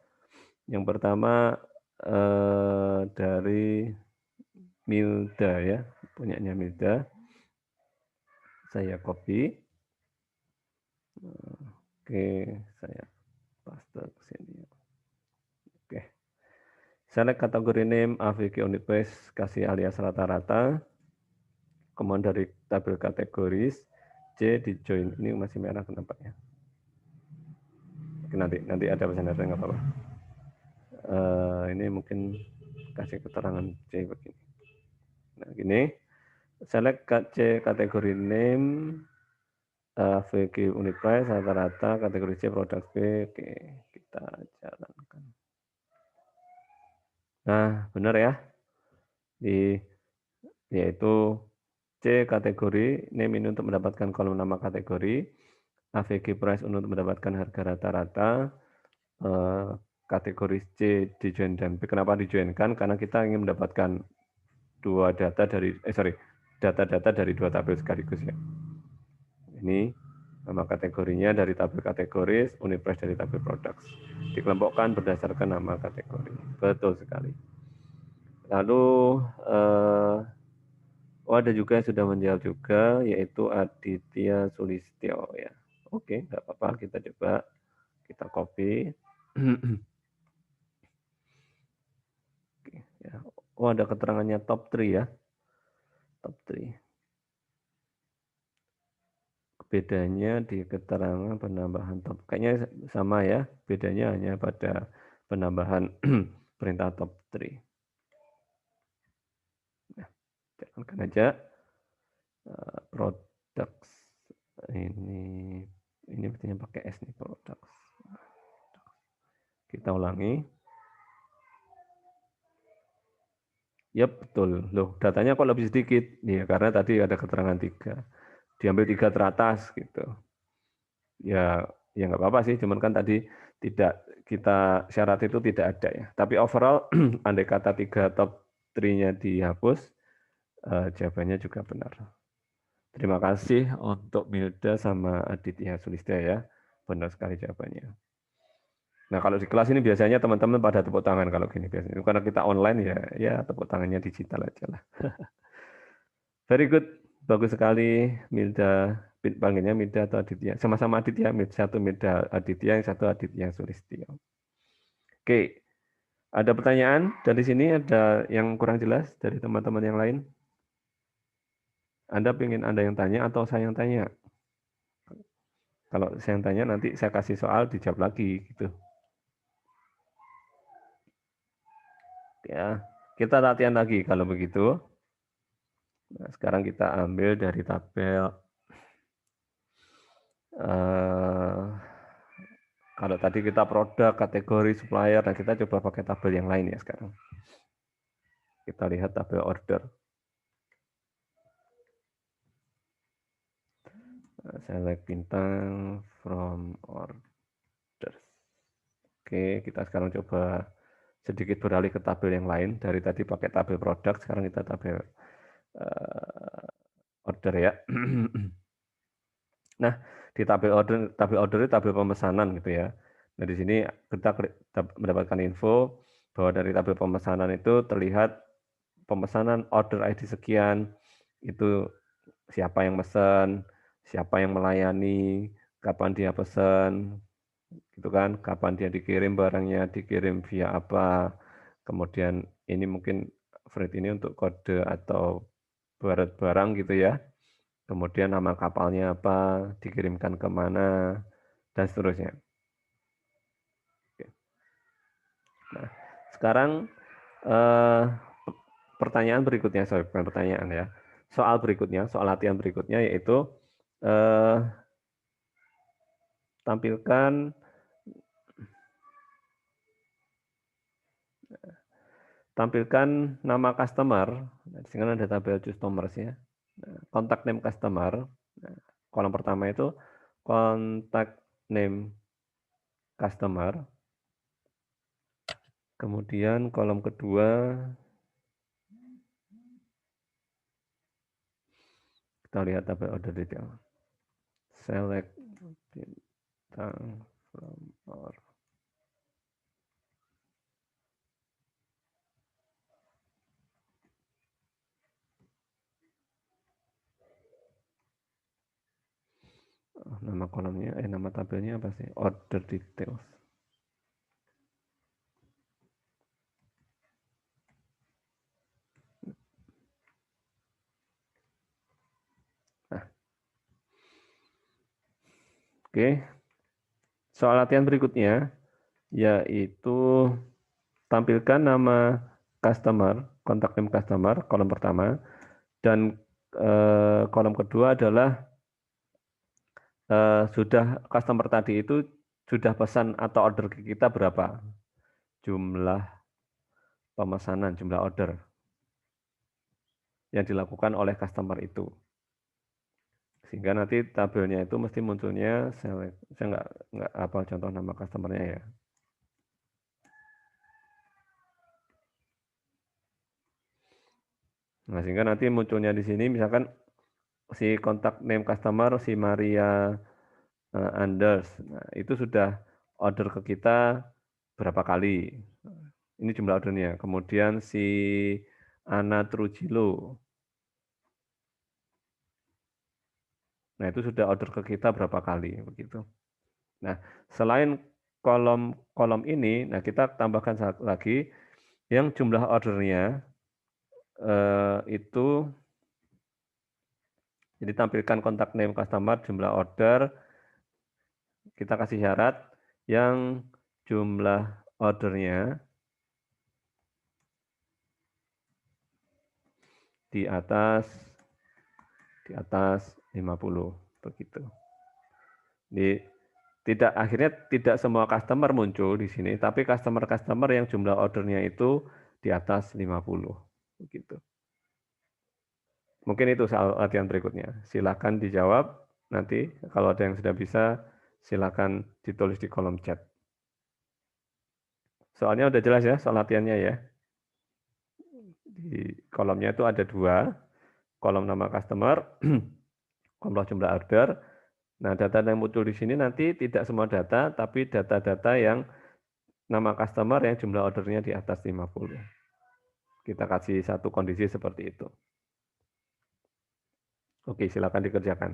Yang pertama dari Milda ya, punyanya Milda. Saya copy. Oke, saya paste ke sini. Oke. Select kategori name AVG unit price, kasih alias rata-rata. Kemudian dari tabel kategoris C di join. Ini masih merah kenapa ya? Oke, nanti ada pesan data nggak apa-apa. Ini mungkin kasih keterangan C begini. Nah, gini. Select C kategori name VG unit price rata-rata, kategori C produk B. Oke, kita jalankan. Nah, benar ya. Yaitu C kategori name ini untuk mendapatkan kolom nama kategori, AVG price untuk mendapatkan harga rata-rata, kategori C di join dan B. Kenapa dijoinkan? Karena kita ingin mendapatkan data-data dari 2 tabel sekaligus ya. Ini nama kategorinya dari tabel kategoris, unit price dari tabel products. Dikelompokkan berdasarkan nama kategori. Betul sekali. Lalu ada juga yang sudah menjawab juga, yaitu Aditya Sulistyo ya. Oke, nggak apa-apa, kita coba kita copy. Oke, ya. Oh, ada keterangannya top 3 ya. Top 3. Bedanya di keterangan penambahan top. Kayaknya sama ya, bedanya hanya pada penambahan perintah top 3. Nah, jalankan aja. Products. Ini artinya pakai S nih, products. Kita ulangi. Ya betul. Loh, datanya kok lebih sedikit? Ya, karena tadi ada keterangan 3. Diambil 3 teratas gitu. Ya nggak apa-apa sih, cuman kan tadi tidak kita syarat itu tidak ada ya. Tapi overall andai kata 3 top 3-nya dihapus, jawabannya juga benar. Terima kasih untuk Milda sama Aditya Sulistya ya. Benar sekali jawabannya. Nah, kalau di kelas ini biasanya teman-teman pada tepuk tangan kalau gini biasanya. Karena kita online ya tepuk tangannya digital aja lah. Very good. Bagus sekali Milda. Panggilnya Milda atau Aditya. Sama-sama Aditya. Satu Milda Aditya, yang satu Aditya Sulistyo. Oke. Ada pertanyaan dari sini? Ada yang kurang jelas dari teman-teman yang lain? Anda ingin Anda yang tanya atau saya yang tanya? Kalau saya yang tanya nanti saya kasih soal dijawab lagi gitu. Ya, kita latihan lagi kalau begitu. Nah, sekarang kita ambil dari tabel. Kalau tadi kita produk, kategori, supplier, nah kita coba pakai tabel yang lain ya sekarang. Kita lihat tabel order. Select bintang from orders. Oke, kita sekarang coba sedikit beralih ke tabel yang lain. Dari tadi pakai tabel produk, sekarang kita tabel order ya. Nah, di tabel order itu tabel pemesanan gitu ya. Nah, di sini kita mendapatkan info bahwa dari tabel pemesanan itu terlihat pemesanan order ID sekian, itu siapa yang mesen, siapa yang melayani, kapan dia pesan, gitu kan, kapan dia dikirim barangnya, dikirim via apa, kemudian ini mungkin freight ini untuk kode atau barang gitu ya, kemudian nama kapalnya apa, dikirimkan kemana, dan seterusnya. Nah, sekarang pertanyaan berikutnya, bukan pertanyaan ya, soal berikutnya, soal latihan berikutnya yaitu tampilkan nama customer. Nah, di sini ada tabel customers ya. Nah, contact name customer. Nah, kolom pertama itu contact name customer. Kemudian kolom kedua kita lihat tabel order detail. Select bintang from or. Nama kolomnya, nama tabelnya apa sih? Order details. Nah, oke. Soal latihan berikutnya yaitu tampilkan nama customer, kontak name customer, kolom pertama, dan kolom kedua adalah sudah customer tadi itu sudah pesan atau order ke kita berapa, jumlah pemesanan, jumlah order yang dilakukan oleh customer itu. Sehingga nanti tabelnya itu mesti munculnya, saya nggak hafal contoh nama customernya ya. Nah, sehingga nanti munculnya di sini misalkan si kontak name customer si Maria Anders. Nah, itu sudah order ke kita berapa kali. Ini jumlah ordernya. Kemudian si Ana Trujillo. Nah, itu sudah order ke kita berapa kali begitu. Nah, selain kolom ini, nah kita tambahkan satu lagi yang jumlah ordernya itu jadi tampilkan kontak name customer, jumlah order, kita kasih syarat yang jumlah ordernya di atas 50 begitu. Di akhirnya tidak semua customer muncul di sini, tapi customer yang jumlah ordernya itu di atas 50 begitu. Mungkin itu soal latihan berikutnya. Silakan dijawab nanti, kalau ada yang sudah bisa silakan ditulis di kolom chat. Soalnya udah jelas ya soal latihannya ya. Di kolomnya itu ada 2, kolom nama customer, kolom jumlah order. Nah, data yang muncul di sini nanti tidak semua data, tapi data-data yang nama customer yang jumlah ordernya di atas 50. Kita kasih satu kondisi seperti itu. Oke, silakan dikerjakan.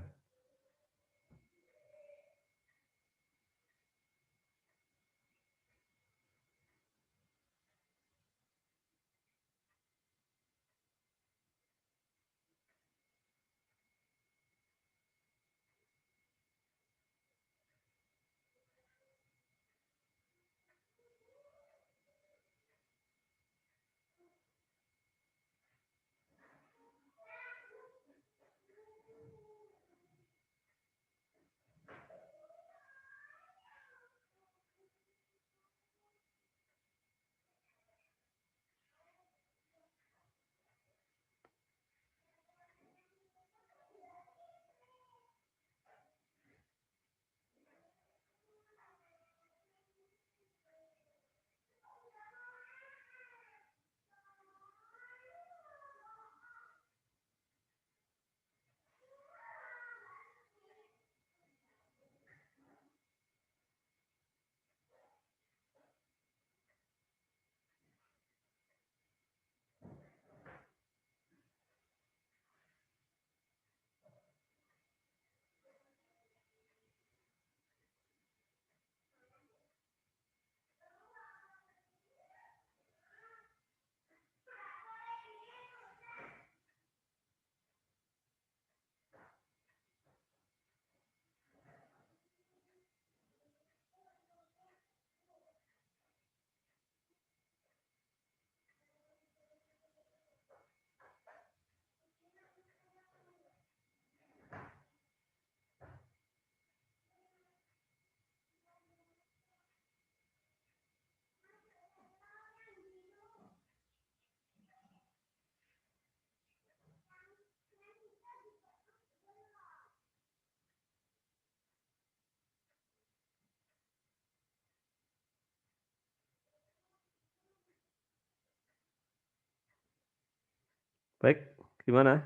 Baik, gimana?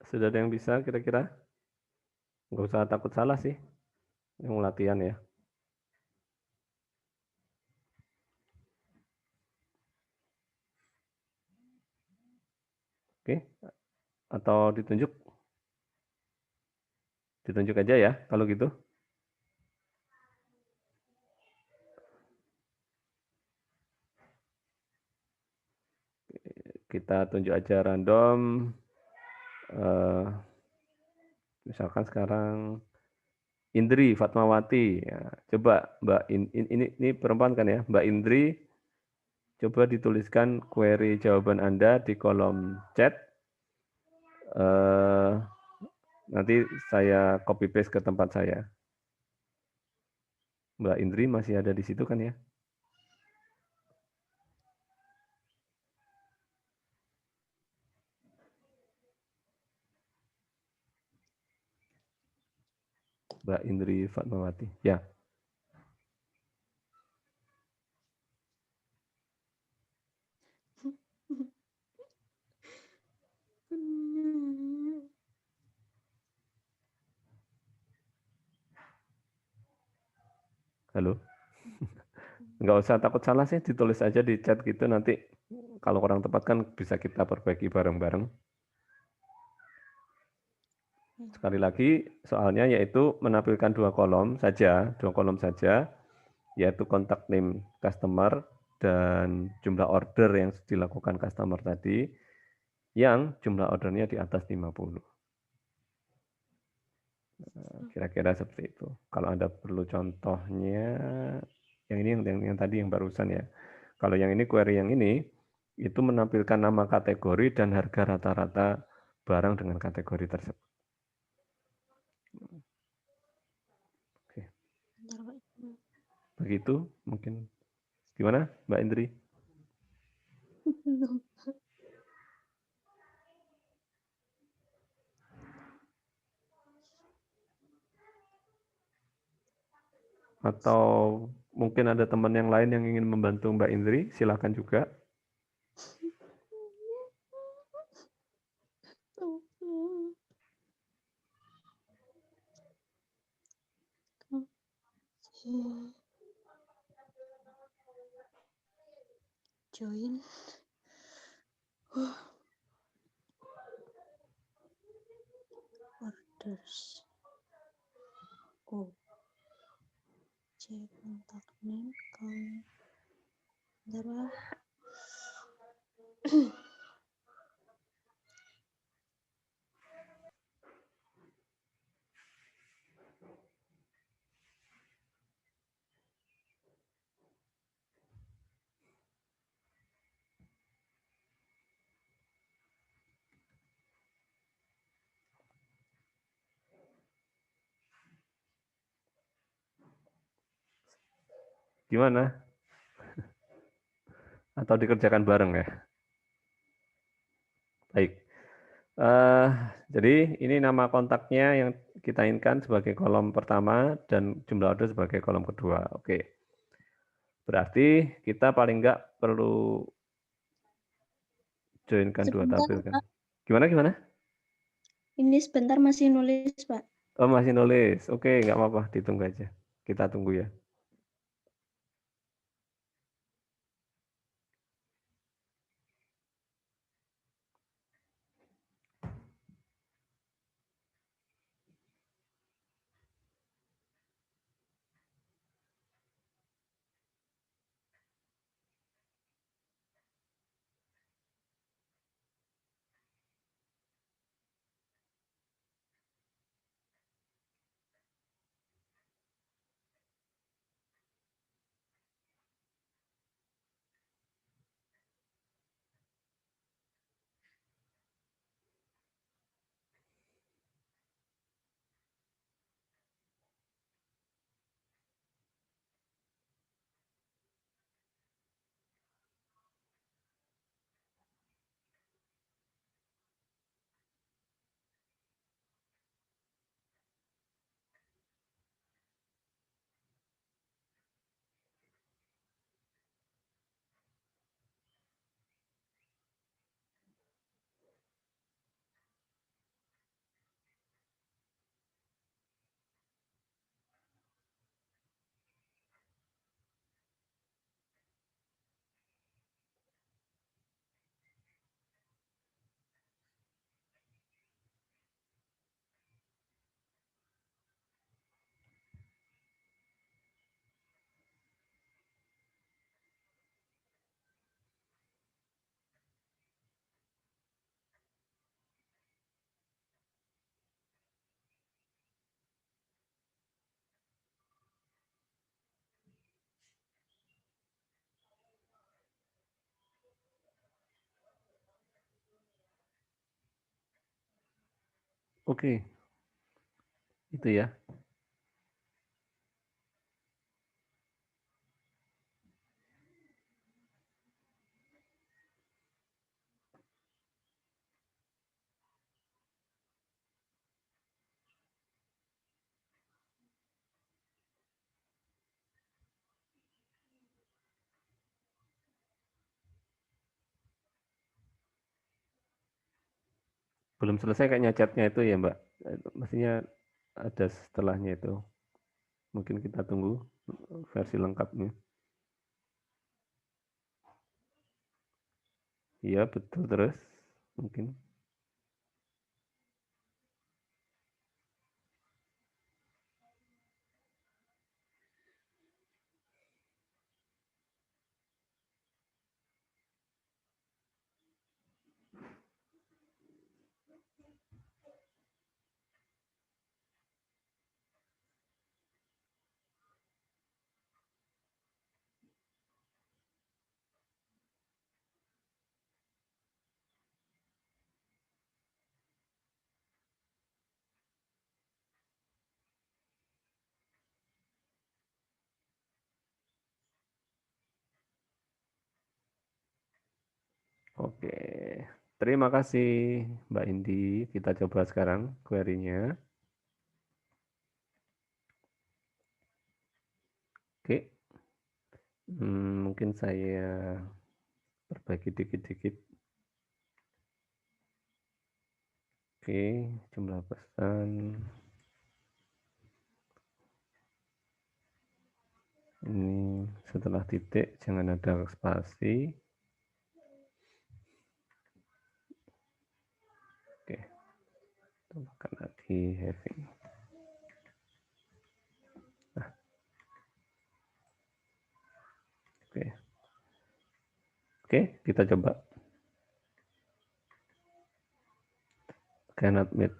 Sudah ada yang bisa kira-kira? Nggak usah takut salah sih, yang latihan ya. Oke, atau ditunjuk? Ditunjuk aja ya, kalau gitu. Kita tunjuk aja random. Misalkan sekarang Indri Fatmawati. Ya, coba Mbak ini perempuan kan ya, Mbak Indri. Coba dituliskan query jawaban Anda di kolom chat. Nanti saya copy paste ke tempat saya. Mbak Indri masih ada di situ kan ya? Mbak Indri Fatmawati. Ya. Halo. Nggak usah takut salah sih, ditulis aja di chat gitu, nanti kalau kurang tepat kan bisa kita perbaiki bareng-bareng. Sekali lagi, soalnya yaitu menampilkan dua kolom saja, yaitu kontak name customer dan jumlah order yang dilakukan customer tadi, yang jumlah ordernya di atas 50. Kira-kira seperti itu. Kalau Anda perlu contohnya, yang ini yang tadi yang barusan ya. Kalau yang ini query yang ini, itu menampilkan nama kategori dan harga rata-rata barang dengan kategori tersebut. Oke. Begitu mungkin. Gimana Mbak Indri? Atau mungkin ada teman yang lain yang ingin membantu Mbak Indri, silakan juga. Join. Orders. Oh. C kontak name kamu. Bentar. Gimana? Atau dikerjakan bareng ya? Baik. Jadi ini nama kontaknya yang kita inginkan sebagai kolom pertama dan jumlah order sebagai kolom kedua. Oke. Berarti kita paling enggak perlu joinkan dua Sebentar, tabel kan. Pak. Gimana? Ini sebentar masih nulis, Pak. Oh, masih nulis. Oke, enggak apa-apa, ditunggu aja. Kita tunggu ya. Oke, itu ya. Belum selesai kayaknya chatnya itu ya Mbak. Maksudnya ada setelahnya itu. Mungkin kita tunggu versi lengkapnya. Iya betul terus. Mungkin. Oke. Terima kasih Mbak Indi. Kita coba sekarang query-nya. Oke. Mungkin saya perbaiki dikit-dikit. Oke, jumlah pesan. Ini setelah titik, jangan ada spasi. Oke, tambahkan lagi having. Nah. Oke, kita coba. Cannot meet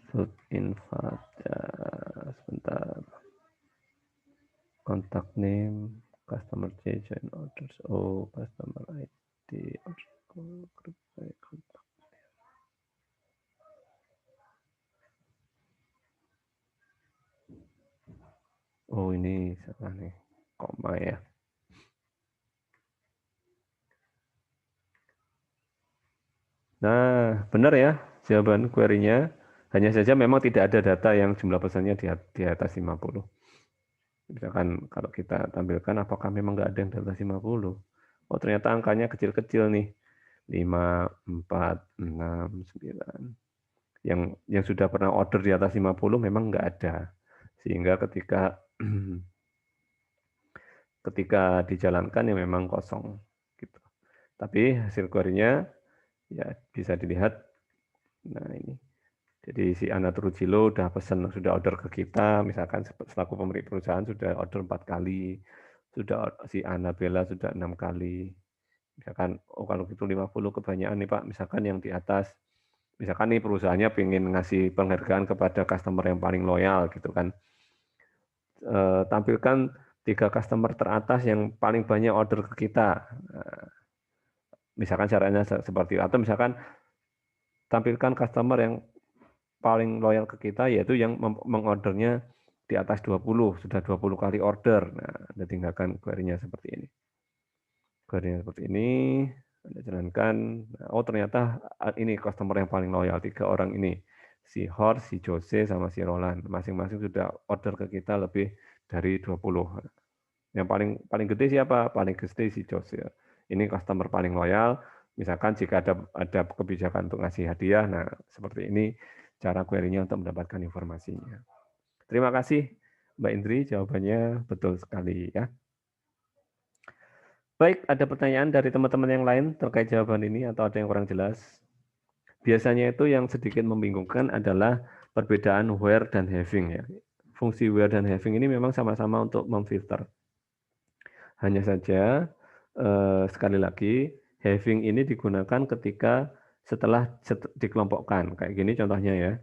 food invite. Sebentar. Contact name, customer join orders. Oh, customer ID, group by contact. Oh, ini salah nih. Koma ya. Nah, benar ya jawaban query-nya. Hanya saja memang tidak ada data yang jumlah pesannya di atas 50. Misalkan kalau kita tampilkan apakah memang nggak ada yang di atas 50. Oh, ternyata angkanya kecil-kecil nih. 5, 4, 6, 9. Yang sudah pernah order di atas 50 memang nggak ada. Sehingga ketika dijalankan ya memang kosong. Gitu. Tapi hasil query-nya ya bisa dilihat. Nah ini. Jadi si Ana Trujillo sudah order ke kita, misalkan selaku pemilik perusahaan sudah order 4 kali, si Annabella sudah 6 kali. Misalkan, oh kalau gitu 50 kebanyakan nih Pak, misalkan yang di atas, misalkan nih perusahaannya pengen ngasih penghargaan kepada customer yang paling loyal gitu kan. Tampilkan 3 customer teratas yang paling banyak order ke kita. Misalkan caranya seperti itu. Atau misalkan tampilkan customer yang paling loyal ke kita yaitu yang mengordernya di atas 20, sudah 20 kali order. Nah, Anda tinggalkan query-nya seperti ini. Query-nya seperti ini, Anda jalankan. Nah, oh ternyata ini customer yang paling loyal, 3 orang ini. Si Horst, si Jose, sama si Roland. Masing-masing sudah order ke kita lebih dari 20. Yang paling gede siapa? Paling gede si Jose. Ini customer paling loyal. Misalkan jika ada kebijakan untuk ngasih hadiah, nah seperti ini cara query-nya untuk mendapatkan informasinya. Terima kasih Mbak Indri, jawabannya betul sekali ya. Baik, ada pertanyaan dari teman-teman yang lain terkait jawaban ini atau ada yang kurang jelas? Biasanya itu yang sedikit membingungkan adalah perbedaan where dan having ya. Fungsi where dan having ini memang sama-sama untuk memfilter. Hanya saja sekali lagi having ini digunakan ketika setelah dikelompokkan. Kayak gini contohnya ya.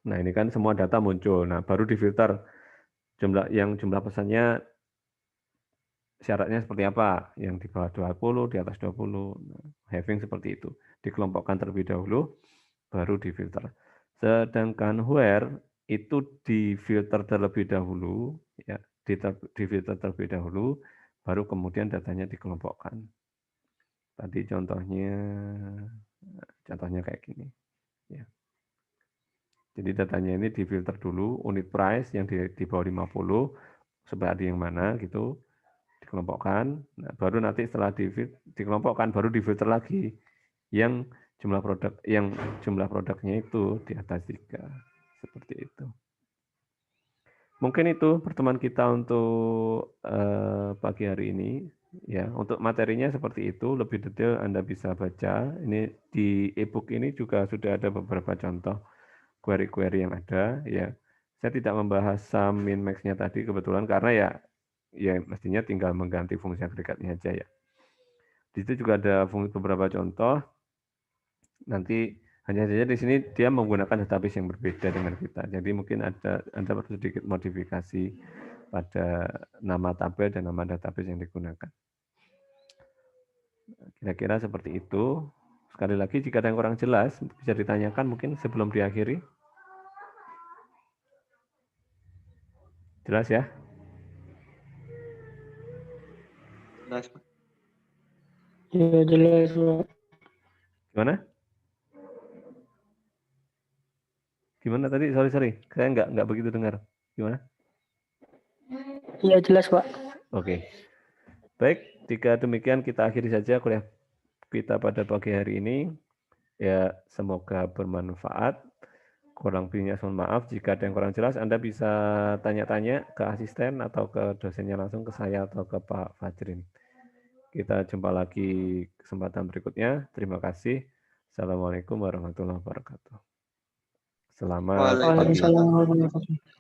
Nah, ini kan semua data muncul. Nah, baru difilter jumlah pesannya syaratnya seperti apa? Yang di bawah 20, di atas 20. Nah, having seperti itu. Dikelompokkan terlebih dahulu, baru difilter. Sedangkan where itu difilter terlebih dahulu, ya, difilter terlebih dahulu, baru kemudian datanya dikelompokkan. Tadi contohnya kayak gini. Ya. Jadi datanya ini difilter dulu, unit price yang di bawah 50, supaya ada yang mana gitu, dikelompokkan. Nah, baru nanti setelah dikelompokkan, baru difilter lagi yang jumlah produknya itu di atas 3. Seperti itu. Mungkin itu pertemuan kita untuk pagi hari ini. Ya, untuk materinya seperti itu, lebih detail Anda bisa baca. Ini di e-book ini juga sudah ada beberapa contoh query-query yang ada. Ya, saya tidak membahas sum min max-nya tadi kebetulan karena ya mestinya tinggal mengganti fungsi agregatnya aja ya. Di situ juga ada beberapa contoh. Nanti hanya saja di sini dia menggunakan database yang berbeda dengan kita. Jadi mungkin Anda perlu sedikit modifikasi pada nama tabel dan nama database yang digunakan. Kira-kira seperti itu. Sekali lagi jika ada yang kurang jelas bisa ditanyakan mungkin sebelum diakhiri. Jelas ya? Jelas, Pak. Iya, jelas, Pak. Gimana? Gimana tadi? Sorry. Saya nggak begitu dengar. Gimana? Iya, jelas, Pak. Oke. Baik, jika demikian kita akhiri saja kuliah kita pada pagi hari ini. Ya, semoga bermanfaat. Kurang lebihnya mohon maaf. Jika ada yang kurang jelas, Anda bisa tanya-tanya ke asisten atau ke dosennya langsung ke saya atau ke Pak Fajrin. Kita jumpa lagi kesempatan berikutnya. Terima kasih. Assalamualaikum warahmatullahi wabarakatuh. Selamat pagi. Waalaikumsalam warahmatullahi wabarakatuh.